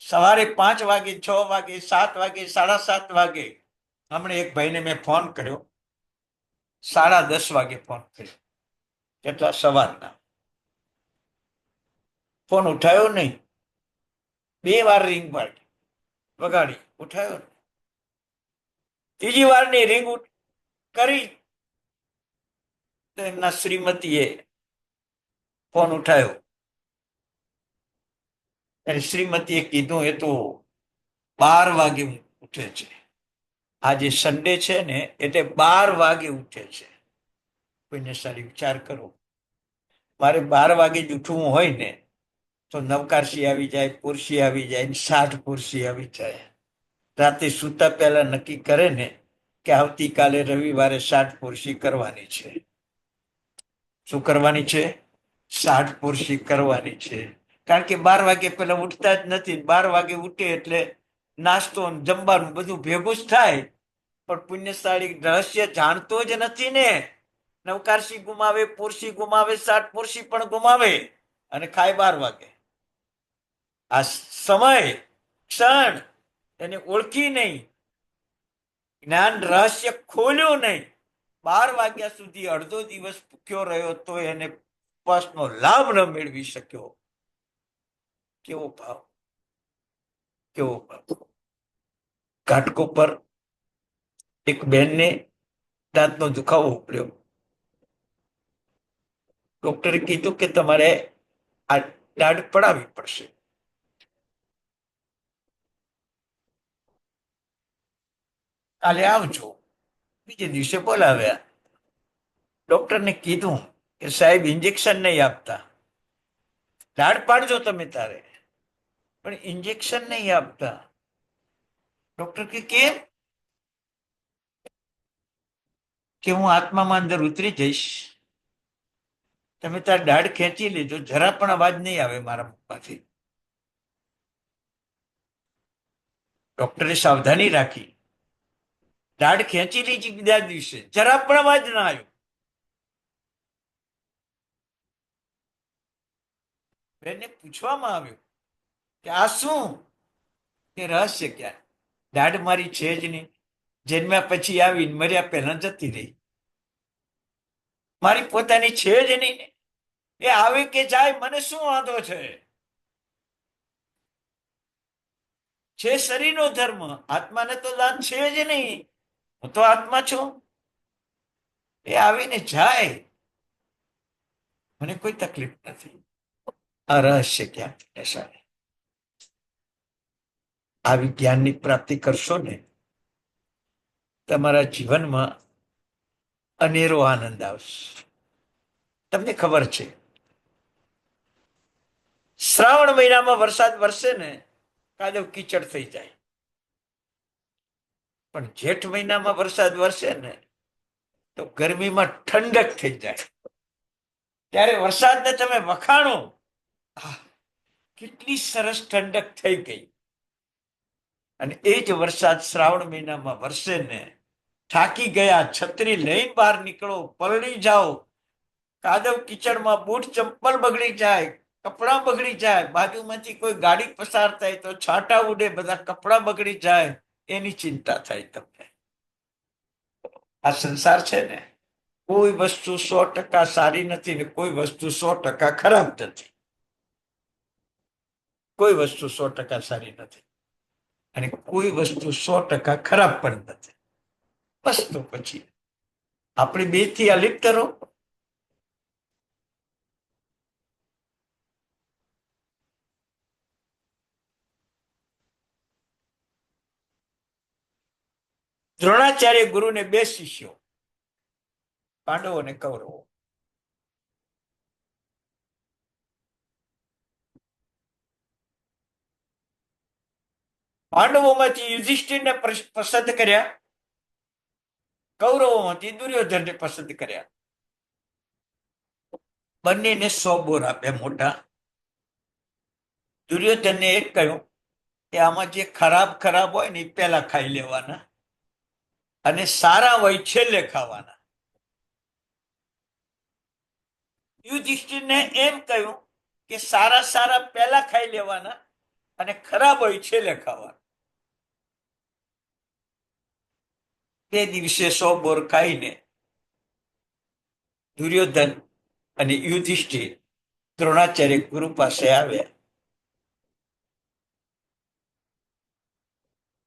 સવારે 5 વાગે, 6 વાગે, 7 વાગે, 7:30 વાગે. હમણાં એક ભાઈને મેં ફોન કર્યો, 10:30 વાગે ફોન કર્યો. કેટલા? સવારના. ફોન ઉઠાયો નહીં. 2 વાર રિંગ વગાડી, ઉઠાયો નહીં. ત્રીજી વારની રિંગ કરી તો એમના શ્રીમતીએ ફોન ઉઠાયો. અને શ્રીમતીએ કીધું એ તો 12 વાગે ઉઠે છે. આજે સન્ડે છે ને એટલે 12 વાગે ઉઠે છે. કોઈને સારી વિચાર કરો, મારે 12 વાગે જ ઉઠવું હોય ને તો નવકારસી આવી જાય, પુરસી આવી જાય, 60 પુરસી આવી જાય. રાતે સૂતા પહેલા નક્કી કરે ને કે આવતીકાલે રવિવારે 60 પુરસી કરવાની છે. શું કરવાની છે? 60 પુરસી કરવાની છે. કારણ કે 12 વાગે પેલા ઉઠતા જ નથી. 12 વાગે ઉઠે એટલે નાસ્તો જમવાનું બધું ભેગું જ થાય, પણ પુણ્યશાળી રહસ્ય જાણતો જ નથી ને. નવકારસી ગુમાવે, પુરસી ગુમાવે, 60 પુરસી પણ ગુમાવે અને ખાય 12 વાગે. આ સમય ક્ષણ એને ઓળખી નહીં, જ્ઞાન રહસ્ય ખોલ્યું નહીં, 12 વાગ્યા સુધી અડધો દિવસ ભૂખ્યો રહ્યો તો એને ઉપવાસનો લાભ ન મેળવી શક્યો. કેવો ભાવ, કેવો ભાવ. ઘાટકો પર એક બેનને દાંતનો દુખાવો ઉપડ્યો. ડોક્ટરે કીધું કે તમારે આ દાઢ પડાવવી પડશે. કાલે આવજો. બીજે દિવસે બોલાવ્યા. ડોક્ટરને કીધું કે સાહેબ ઇન્જેક્શન નહીં આપતા, દાઢ પાડજો તમે તારે, પણ ઇન્જેક્શન નહીં આપતા. ડોક્ટર કે કેમ? કે હું આત્મામાં અંદર ઉતરી જઈશ, તમે તાર દાઢ ખેંચી લીધો, જરા પણ અવાજ નહીં આવે મારા મુખમાંથી. ડોક્ટરે સાવધાની રાખી, દાઢ ખેંચી લીધી. બીજા દિવસે જરા પણ અવાજ ના આવ્યો. બેનને પૂછવામાં આવ્યું કે આ શું? કે રહસ્ય ક્યાં? દાઢ મારી છે જ નહીં, જન્મ્યા પછી આવીને મર્યા પહેલા જતી રહી. મારી પોતાની છે જ નહીં ને. એ આવે કે જાય મને શું વાંધો છે? છે શરીરનો ધર્મ, આત્માને તો દાંત છે જ નહીં. હું તો આત્મા છું. એ આવીને જાય, મને કોઈ તકલીફ નથી. આ રહસ્ય ક્યાં? આવી જ્ઞાનની પ્રાપ્તિ કરશો ને, તમારા જીવનમાં અનેરો આનંદ આવશે. તમને ખબર છે, શ્રાવણ મહિનામાં વરસાદ વરસે ને કાદવ કીચડ થઈ જાય, પણ જેઠ મહિનામાં વરસાદ વરસે ને તો ગરમીમાં ઠંડક થઈ જાય. ત્યારે વરસાદને તમે વખાણો, કેટલી સરસ ઠંડક થઈ ગઈ. અને એ જ વરસાદ શ્રાવણ મહિનામાં વરસે ને, થાકી ગયા, છત્રી લઈને બહાર નીકળો, પલળી જાઓ, કાદવ કીચડમાં બૂટ ચંપલ બગડી જાય, કપડાં બગડી જાય, બાજુમાંથી કોઈ ગાડી પસાર થાય તો છાંટા ઉડે, બધા કપડાં બગડી જાય, એની ચિંતા થાય તમને. આ સંસાર છે ને, કોઈ વસ્તુ 100% સારી નથી ને કોઈ વસ્તુ 100% ખરાબ નથી. કોઈ વસ્તુ 100% સારી નથી અને કોઈ વસ્તુ 100% ખરાબ પણ નથી. બસ તો પછી આપણે બે થી અલિપ્ત રહો. દ્રોણાચાર્ય ગુરુને 2 શિષ્યો, પાંડવો અને કૌરવો. પાંડવોમાંથી યુધિષ્ઠિરને પસંદ કર્યા, કૌરવોમાંથી દુર્યોધનને પસંદ કર્યા. બંનેને 100 બોર આપ્યા મોટા. દુર્યોધનને એક કહ્યું કે આમાં જે ખરાબ ખરાબ હોય ને એ પહેલા ખાઈ લેવાના અને સારા હોય છેલ્લે ખાવાના. યુધિષ્ઠિરને એમ કહ્યું કે સારા સારા પહેલા ખાઈ લેવાના અને ખરાબ હોય છેલ્લે ખાવાના. 2 દિવસે 100 બોર ખાઈને દુર્યોધન અને યુધિષ્ઠિર દ્રોણાચાર્ય ગુરુ પાસે આવ્યા.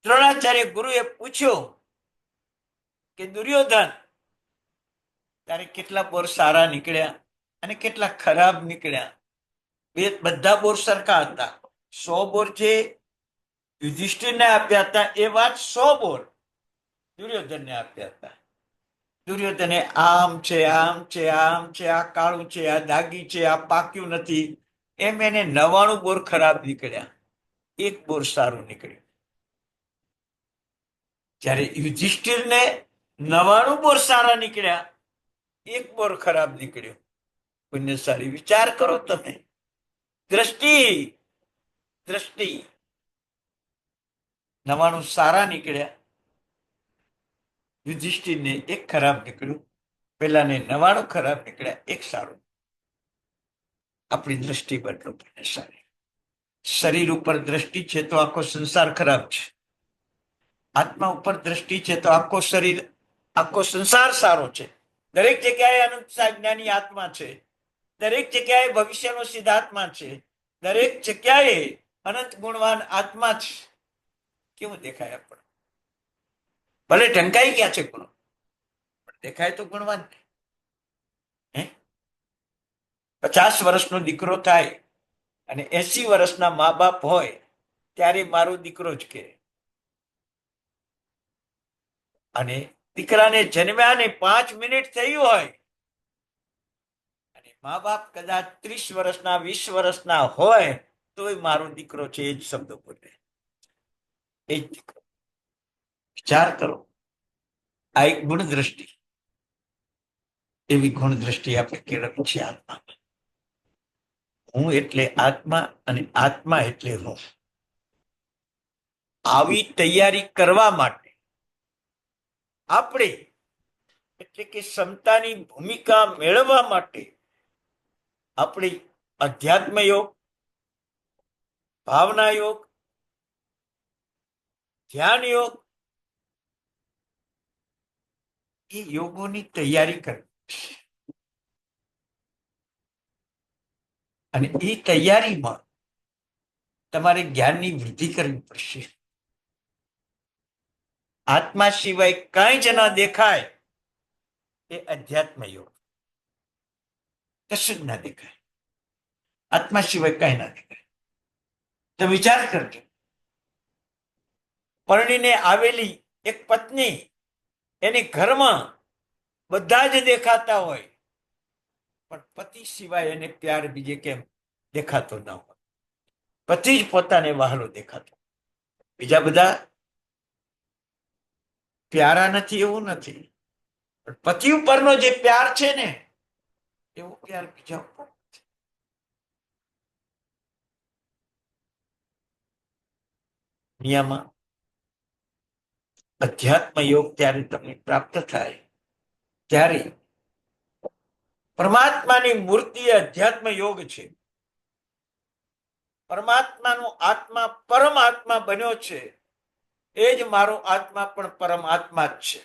દ્રોણાચાર્ય ગુરુએ પૂછ્યું કે દુર્યોધન, તારે કેટલા બોર સારા નીકળ્યા અને કેટલા ખરાબ નીકળ્યા? બધા બોર સરખા હતા. 100 બોર જે યુધિષ્ઠિરને આપ્યા હતા એ વાત 100 બોર, દુર્યોધનને આપ્યા હતા. દુર્યોધને આમ છે, આમ છે, આમ છે, આ કાળું છે, આ દાગી છે, આ પાક્યું નથી, એમ એને 99 બોર ખરાબ નીકળ્યા, એક બોર સારું નીકળ્યું. જ્યારે યુધિષ્ઠિરને 99 બોર સારા નીકળ્યા, એક બોર ખરાબ નીકળ્યો. પુણ્યશાળી, વિચાર કરો તમે. દ્રષ્ટિ 99 સારા નીકળ્યા, યુધિષ્ઠિરને એક ખરાબ નીકળ્યું. પેલાને 99 ખરાબ નીકળ્યા, એક સારું. આપણી દ્રષ્ટિ બદલો પુણ્યશાળી. શરીર ઉપર દ્રષ્ટિ છે તો આખો સંસાર ખરાબ છે. આત્મા ઉપર દ્રષ્ટિ છે તો આખો શરીર, આખો સંસાર સારો છે. દરેક જગ્યાએ અનંત જ્ઞાની આત્મા છે. દરેક જગ્યાએ ભવિષ્યનો સિદ્ધાત્મા છે. દરેક જગ્યાએ અનંત ગુણવાન આત્મા છે. કેવું દેખાય આપણે? ભલે ઢંકાઈ ગયા છે ગુણો, પણ દેખાય તો ગુણવાન. 50 વર્ષનો દીકરો થાય અને 80 વર્ષના મા બાપ હોય ત્યારે મારો દીકરો જ કહે. અને દીકરાને જન્મ્યા ને 5 મિનિટ થયું હોય અને મા બાપ કદાચ 30 વર્ષના 20 વર્ષના હોય તોય મારો દીકરો છે, એ જ શબ્દો બોલે, એ જ દીકરો. વિચાર કરો, આ એક ગુણ દ્રષ્ટિ. એવી ગુણ દ્રષ્ટિ આપણે કેળવવી છે આત્મા. હું એટલે આત્મા અને આત્મા એટલે હું. આવી તૈયારી કરવા માટે આપણે, એટલે કે ક્ષમતાની ભૂમિકા મેળવવા માટે આપણે અધ્યાત્મ યોગ, ભાવના યોગ, ધ્યાન યોગ, એ યોગોની તૈયારી કરવી. અને એ તૈયારીમાં તમારે જ્ઞાનની વૃદ્ધિ કરવી પડશે. આત્મા સિવાય કાંઈ જ ન દેખાય એ અધ્યાત્મ યોગ. કશું જ ના દેખાય, આત્મા સિવાય કાંઈ ના દેખાય. તો વિચાર કરજો, પરણીને આવેલી એક પત્ની, એની ઘરમાં બધા જ દેખાતા હોય, પણ પતિ સિવાય એને પ્યાર બીજે કેમ દેખાતો ન હોય. પતિ જ પોતાને વહાલો દેખાતો, બીજા બધા પ્યારા નથી એવું નથી, પણ પતિ ઉપરનો જે પ્યાર છે ને, એવો પ્યાર બીજા ઉપર નથી. દુનિયામાં અધ્યાત્મ યોગ ત્યારે તમને પ્રાપ્ત થાય ત્યારે પરમાત્માની મૂર્તિ અધ્યાત્મ યોગ છે. પરમાત્માનો આત્મા પરમાત્મા બન્યો છે, એ જ મારો આત્મા પણ પરમાત્મા જ છે,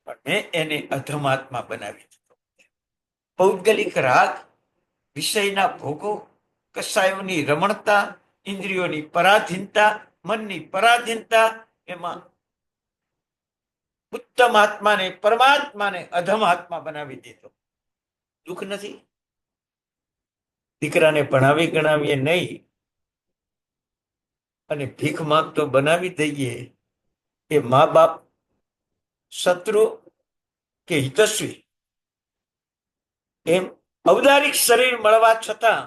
પણ મેં એને અધમાત્મા બનાવી દીધો. પૌદ્ગલિક રાગ, વિષયના ભોગો, કસાયોની રમણતા, ઇન્દ્રિયોની પરાધીનતા, મનની પરાધીનતા, એમાં ઉત્તમ આત્માને, પરમાત્માને અધમ આત્મા બનાવી દીધો. દુઃખ નથી? દીકરાને ભણાવી ગણાવીએ નહીં અને ભીખ માંગતો બનાવી દઈએ, એ મા બાપ શત્રુ કે હિતસ્વી? એમ ઔદારિક શરીર મળવા છતાં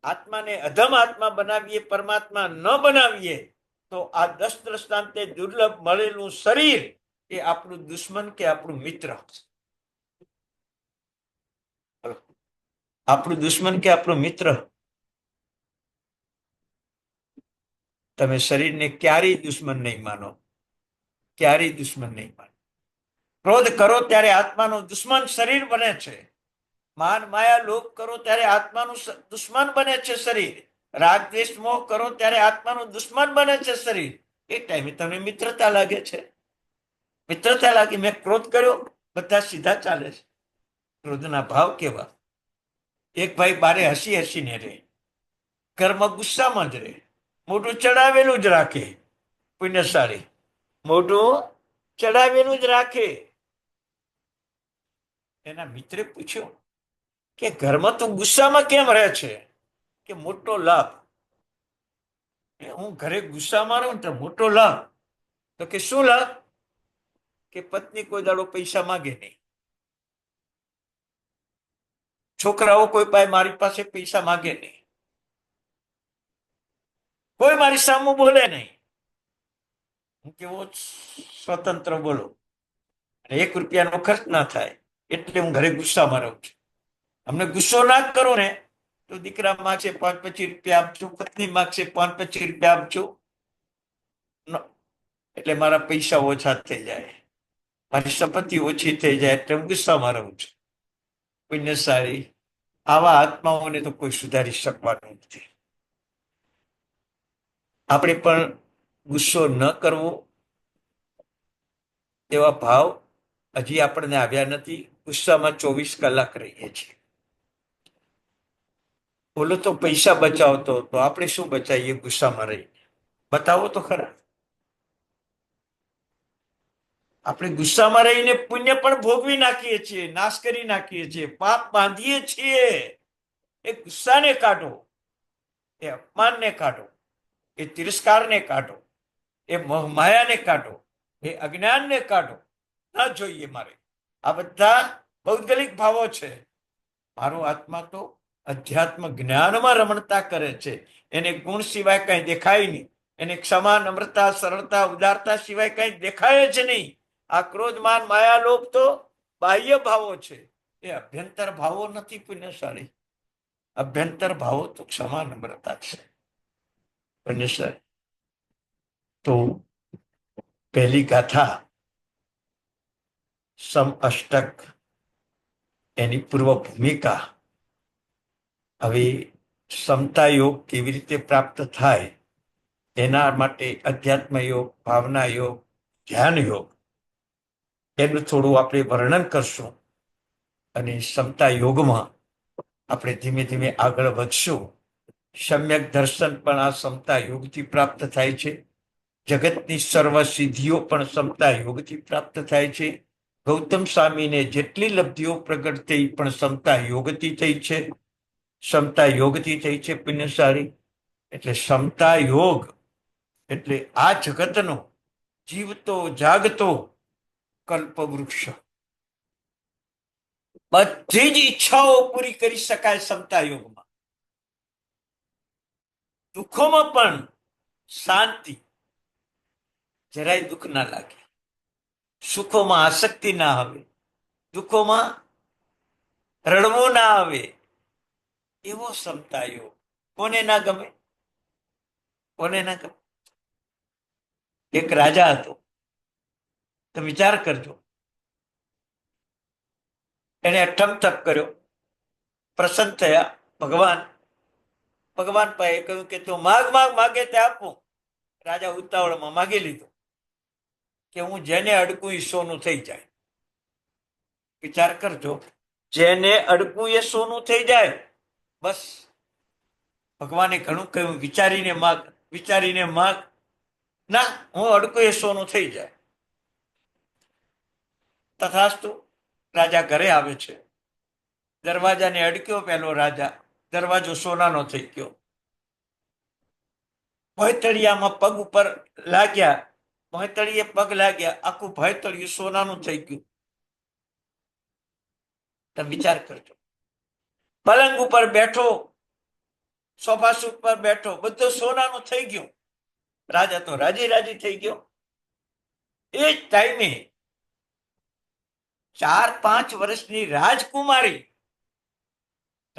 આત્માને અધમ આત્મા બનાવીએ, પરમાત્મા ન બનાવીએ, તો આ 10 દ્રષ્ટાંતે દુર્લભ મળેલું શરીર એ આપણું દુશ્મન કે આપણું મિત્ર? આપણું દુશ્મન કે આપણું મિત્ર? તમે શરીરને ક્યારેય દુશ્મન નહીં માનો, ક્યારેય દુશ્મન નહીં માનો. ક્રોધ કરો ત્યારે આત્માનું દુશ્મન શરીર બને છે. માન માયા લોભ કરો ત્યારે આત્માનું દુશ્મન બને છે શરીર. રાગ દ્વેષ મોહ કરો ત્યારે આત્માનું દુશ્મન બને છે શરીર. એ ટાઈમે તમને મિત્રતા લાગે છે, મિત્રતા લાગી. મેં ક્રોધ કર્યો, બધા સીધા ચાલે છે. ક્રોધના ભાવ કેવા! એક ભાઈ બારે હસી હસીને રહે, ઘરમાં ગુસ્સામાં જ રહે, મોઢું ચડાવેલું જ રાખે. પુણ્યશાળી, મોઢું ચડાવેલું જ રાખે. એના મિત્રે પૂછ્યું કે ઘરમાં તું ગુસ્સામાં કેમ રહે છે? કે મોટો લાભ. હું ઘરે ગુસ્સામાં રહું તો મોટો લાભ. તો કે શું લાભ? કે પત્ની કોઈ દાડો પૈસા માગે નહીં, છોકરાઓ કોઈ પાસે મારી પાસે પૈસા માગે નહીં, કોઈ મારી સામું બોલે નહીં, હું કેવો સ્વતંત્ર બોલો, 1 રૂપિયાનો ખર્ચ ના થાય, એટલે હું ઘરે ગુસ્સામાં રહું છું. અમને ગુસ્સો ના કરો ને તો દીકરા માગશે 5-25 રૂપિયા આપજો, પત્ની માગશે 5-25 રૂપિયા આપજો, એટલે મારા પૈસા ઓછા થઈ જાય, મારી સંપત્તિ ઓછી થઈ જાય, એટલે હું ગુસ્સામાં રહું છું. પુણ્યશાળી આવા આત્માઓને તો કોઈ સુધારી શકવાનું નથી. આપણે પણ ગુસ્સો ન કરવો એવા ભાવ હજી આપણને આવ્યા નથી. ગુસ્સામાં 24 કલાક રહીએ છીએ. બોલો તો પૈસા બચાવતો, તો આપણે શું બચાવીએ ગુસ્સામાં રહીને? બતાવો તો ખરા. આપણે ગુસ્સામાં રહીને પુણ્ય પણ ભોગવી નાખીએ છીએ, નાશ કરી નાખીએ છીએ, પાપ બાંધીએ છીએ. એ ગુસ્સાને કાઢો, એ અપમાનને કાઢો, એ તિરસ્કારને કાઢો, એ મોહમાયાને કાઢો, એ અજ્ઞાનને કાઢો. ના જોઈએ મારે. આ બધા ભૌગોલિક ભાવો છે. મારો આત્મા તો અધ્યાત્મ જ્ઞાનમાં રમણતા કરે છે. એને ગુણ સિવાય કઈ દેખાય નહીં, એને ક્ષમા, નમ્રતા, સરળતા, ઉદારતા સિવાય કઈ દેખાય જ નહીં. આ ક્રોધ, માન, માયા, લોભ તો બાહ્ય ભાવો છે, એ અભ્યંતર ભાવો નથી. પુણ્યશાળી અભ્યંતર ભાવો તો ક્ષમા, નમ્રતા છે. પુણ્યશાળી તો પહેલી ગાથા સમ અષ્ટક, એની પૂર્વ ભૂમિકા. હવે સમતા યોગ કેવી રીતે પ્રાપ્ત થાય એના માટે અધ્યાત્મ યોગ, ભાવના યોગ, ધ્યાન યોગ, એનું થોડું આપણે વર્ણન કરશું. અને સમતા યોગમાં આપણે ધીમે ધીમે આગળ વધશું. સમ્યક દર્શન પણ આ સમતા યોગથી પ્રાપ્ત થાય છે. જગતની સર્વ સિદ્ધિઓ પણ સમતા યોગથી પ્રાપ્ત થાય છે. ગૌતમ સ્વામીને જેટલી લબ્ધિઓ પ્રગટ થઈ પણ સમતા યોગથી થઈ છે. સમતા યોગથી થઈ છે. પુણ્યશાળી એટલે સમતા યોગ એટલે આ જગતનો જીવતો જાગતો કલ્પવૃક્ષ. બધી જ ઈચ્છાઓ પૂરી કરી શકાય સમતા યોગમાં. દુઃખોમાં પણ શાંતિ, જરાય દુઃખ ના લાગે. સુખોમાં આસક્તિ ના આવે, દુઃખોમાં રડવું ના આવે. એવો સમતા યોગ કોને ના ગમે? કોને ના ગમે? એક રાજા હતો, તો વિચાર કરજો. એને અઠમ તપ કર્યો, પ્રસન્ન થયા ભગવાન પાસે કહ્યું કે તું માગે તે આપું. રાજા ઉતાવળમાં માગી લીધું કે હું જેને અડકું એ સોનું થઈ જાય. વિચાર કરજો, જેને અડકું એ સોનું થઈ જાય. બસ ભગવાને ઘણું કહ્યું, વિચારીને માગ. ના, હું અડકું એ સોનું થઈ જાય. તથાસ્તુ. રાજા ઘરે આવે છે, દરવાજાને અડક્યો. પેલો રાજા, દરવાજો સોનાનો થઈ ગયો. ભયતળિયામાં પગ ઉપર લાગ્યા, ભયતળીએ પગ લાગ્યા, આખું ભયતળિયું સોનાનું થઈ ગયું. તમે વિચાર કરજો. પલંગ ઉપર બેઠો, સોફા સૂટ પર બેઠો, બધું સોનાનું થઈ ગયું. રાજા તો રાજી થઈ ગયો. એ જ ટાઈમે 4-5 વર્ષની રાજકુમારી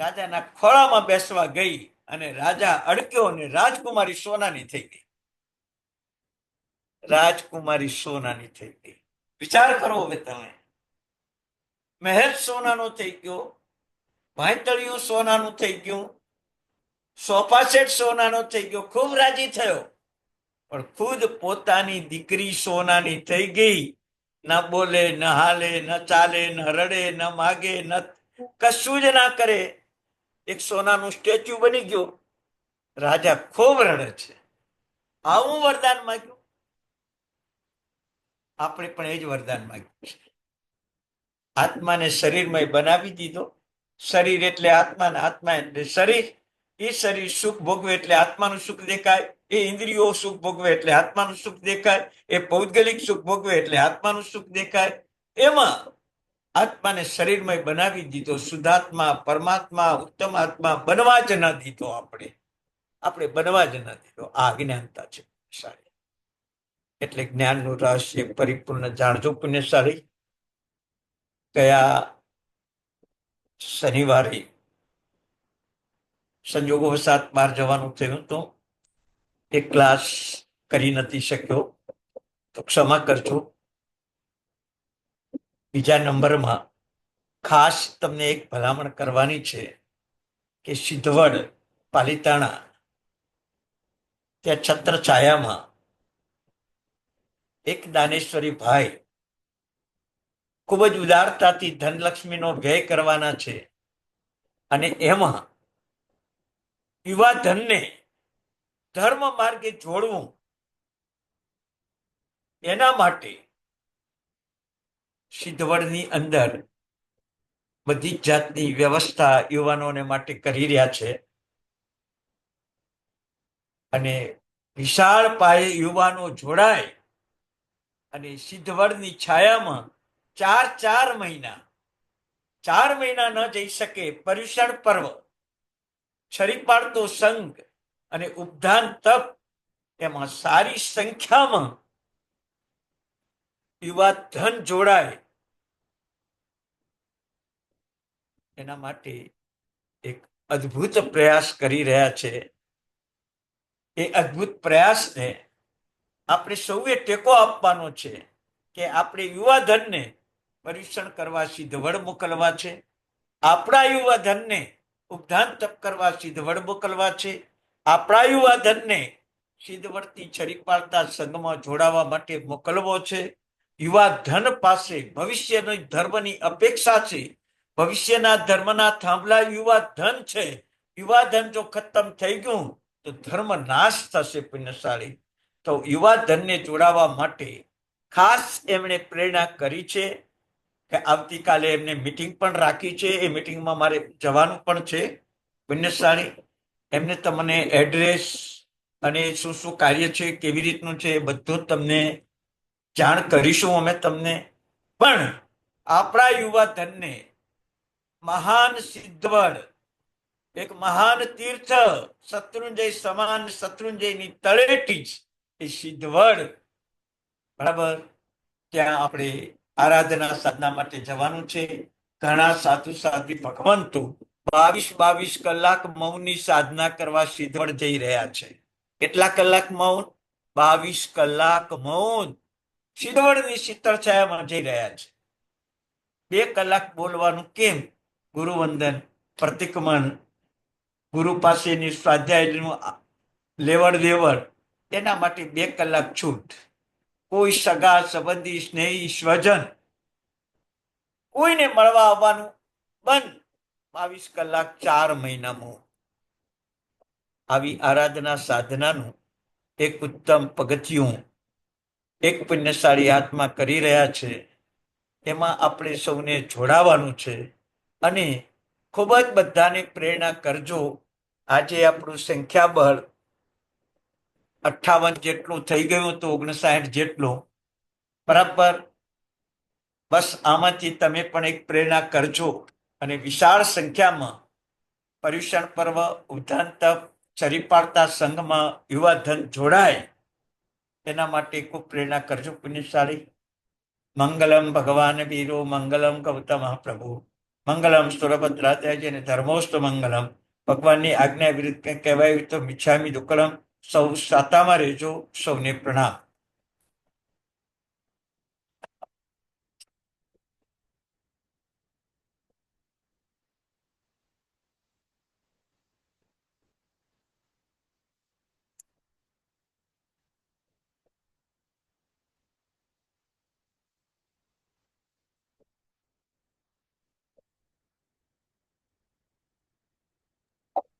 રાજાના ખોળામાં બેસવા ગઈ અને રાજા અડક્યો અને રાજકુમારી સોનાની થઈ ગઈ. રાજકુમારી સોનાની થઈ ગઈ. વિચાર કરો હવે તમે. મહેલ સોનાનો થઈ ગયો, ભાંતળિયું સોનાનું થઈ ગયું, સોફા સેટ સોનાનો થઈ ગયો. ખૂબ રાજી થયો. પણ ખુદ પોતાની દીકરી સોનાની થઈ ગઈ. ન બોલે, ન હાલે, ન ચાલે, ન રડે, ન માગે, ન કશું જ ના કરે. એક સોનાનું સ્ટેચ્યુ બની ગયું. રાજા ખૂબ રડે છે. આવું વરદાન માંગ્યું. આપણે પણ એ જ વરદાન માંગ્યું છે. આત્માને શરીરમય બનાવી દીધો. શરીર એટલે આત્મા, આત્મા એટલે શરીર. એ શરીર સુખ ભોગવે એટલે આત્માનું સુખ દેખાય. એ ઇન્દ્રિયો સુખ ભોગવે એટલે આત્માનું સુખ દેખાય, એ પૌદ્ગલિક સુખ ભોગવે એટલે આત્માનું સુખ દેખાય. એમાં આત્માને શરીરમય બનાવી દીધો, શુદ્ધાત્મા, પરમાત્મા, ઉત્તમ આત્મા બનવા જ ન દીધો. આપણે બનવા જ ન દીધો. આ અજ્ઞાનતા છે પુણ્યશાળી. એટલે જ્ઞાનનું રહસ્ય પરિપૂર્ણ જાણજો પુણ્યશાળી. ગયા શનિવારે સંજોગો વસાત બહાર જવાનું થયું તો એક ક્લાસ કરી નથી શક્યો, તો ક્ષમા કરજો. બીજા નંબરમાં ખાસ તમને એક ભલામણ કરવાની છે કે સિદ્ધવડ પાલિતાણા ત્યાં છત્ર છાયામાં એક દાનેશ્વરી ભાઈ ખૂબ જ ઉદારતાથી ધનલક્ષ્મીનો વ્યય કરવાના છે, અને એમાં યુવા ધનને ધર્મ માર્ગે જોડવું, એના માટે સિદ્ધવડની અંદર બધી જ જાતની વ્યવસ્થા યુવાનોને માટે કરી રહ્યા છે. અને વિશાળ પાયે યુવાનો જોડાય અને સિદ્ધવડની છાયામાં 4 મહિના ન જઈ શકે, પર્યુષણ પર્વ, છરી પાડતો સંઘ અને ઉપધાન તપ, એમાં સારી સંખ્યામાં યુવા ધન જોડાય, એના માટે એક અદ્ભુત પ્રયાસ કરી રહ્યા છે. એ અદ્ભુત પ્રયાસને આપણે સૌએ ટેકો આપવાનો છે કે આપણે યુવા ધનને પરીક્ષણ કરવા સિદ્ધવડ મોકલવા છે, આપણા યુવા ધનને ઉપધાન તપ કરવા સિદ્ધવડ મોકલવા છે, આપણા યુવા ધનને સિદ્ધવડથી છરી પાડતા સંઘમાં જોડાવા માટે મોકલવો છે. યુવા ધન પાસે ભવિષ્યની ધર્મની અપેક્ષા છે, ભવિષ્યના ધર્મના થાંભલા યુવા ધન છે. યુવા ધન જો ખતમ થઈ ગયું તો ધર્મ નાશ થશે પુણ્યશાળી. તો યુવા ધનને જોડાવા માટે ખાસ એમણે પ્રેરણા કરી છે કે આવતીકાલે એમને મીટિંગ પણ રાખી છે. એ મીટિંગમાં મારે જવાનું પણ છે પુણ્યશાળી. એમને તમને એડ્રેસ અને શું શું કાર્ય છે, કેવી રીતનું છે, એ બધું તમને જાણ કરીશું અમે તમને. પણ આપણા યુવા ધનને મહાન સિદ્ધવડ, એક મહાન તીર્થ, શત્રુંજય સમાન શત્રુંજયની તળેટી જ એ સિદ્ધવડ, બરાબર. ત્યાં આપણે આરાધના સાધના માટે જવાનું છે. ઘણા સાધુ સાધ્વી ભગવંતો 22 કલાક મૌનની સાધના કરવા સિદ્ધવડ જઈ રહ્યા છે. કેટલા કલાક મૌન? 22 કલાક મૌન સિદ્ધવડની શીતળ છાયામાં જઈ રહ્યા છે. 2 કલાક બોલવાનું કેમ? ગુરુવંદન, પ્રતિક્રમણ, ગુરુ પાસેની સ્વાધ્યાયનું લેવડ દેવડ, તેના માટે 2 કલાક છૂટ. કોઈ સગા સંબંધી સ્નેહી સ્વજન કોઈને મળવા આવવાનું બંધ. 22 કલાક 4 મહિનામાં આવી આરાધના સાધનાનું એક ઉત્તમ પગથિયું એક પુણ્યશાળી આત્મા કરી રહ્યા છે. એમાં આપણે સૌને જોડાવાનું છે. અને ખૂબ જ બધાને પ્રેરણા કરજો. આજે આપણું સંખ્યાબળ 58 જેટલું થઈ ગયું હતું, 59 જેટલું, બરાબર. બસ આમાંથી તમે પણ એક પ્રેરણા કરજો અને વિશાળ સંખ્યામાં પર્યુષણ પર્વ, ઉદ્ધાન તપ, છરી પાડતા સંઘમાં યુવા ધન જોડાય, એના માટે ખૂબ પ્રેરણા કરજો પુણ્યશાળી. મંગલમ ભગવાન વીરો, મંગલમ ગૌતમ પ્રભુ, મંગલમ સુરભદ્રાત્યાજી અને ધર્મોસ્ત મંગલમ. ભગવાનની આજ્ઞા વિરુદ્ધ કંઈ કહેવાયું તો મિચ્છામી દુક્કડમ. સૌ સાતામાં રહેજો. સૌને પ્રણામ.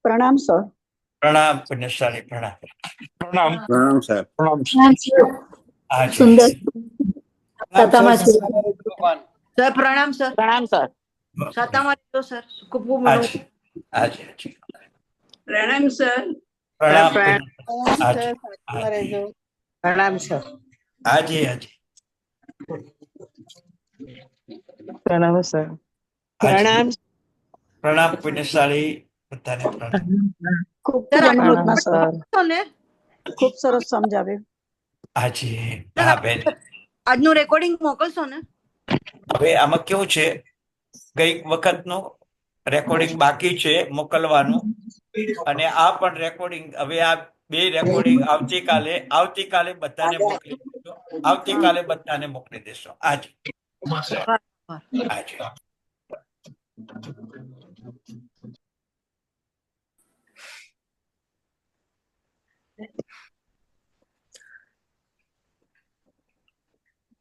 પ્રણામ સર. પ્રણામ પુણ્યશાળી, પ્રણામ. પ્રણામ સાહેબ. હાજી. સુંદર સાતામાં છે. સર પ્રણામ સર. પ્રણામ સર. સાતામાં છો સર. ખૂબ ખૂબ મનો હાજી હાજી. પ્રણામ સર. પ્રણામ પ્રણામ હાજી સાચું રહેજો. પ્રણામ સર. હાજી હાજી પ્રણામ સર. પ્રણામ. પ્રણામ પુણ્યશાળી બધાને પ્રણામ. ખૂબ પ્રણામ સર. ખૂબ સરસ સમજાવ્યું. હાજી હા બેન. આજનું રેકોર્ડિંગ મોકલશો ને? હવે આમાં કેવું છે, ગઈ વખતનું રેકોર્ડિંગ બાકી છે મોકલવાનું, અને આ પણ રેકોર્ડિંગ, હવે આ બે રેકોર્ડિંગ આવતીકાલે બધાને મોકલી દેશો. આવતીકાલે બધાને મોકલી દેશો. હાજી હાજી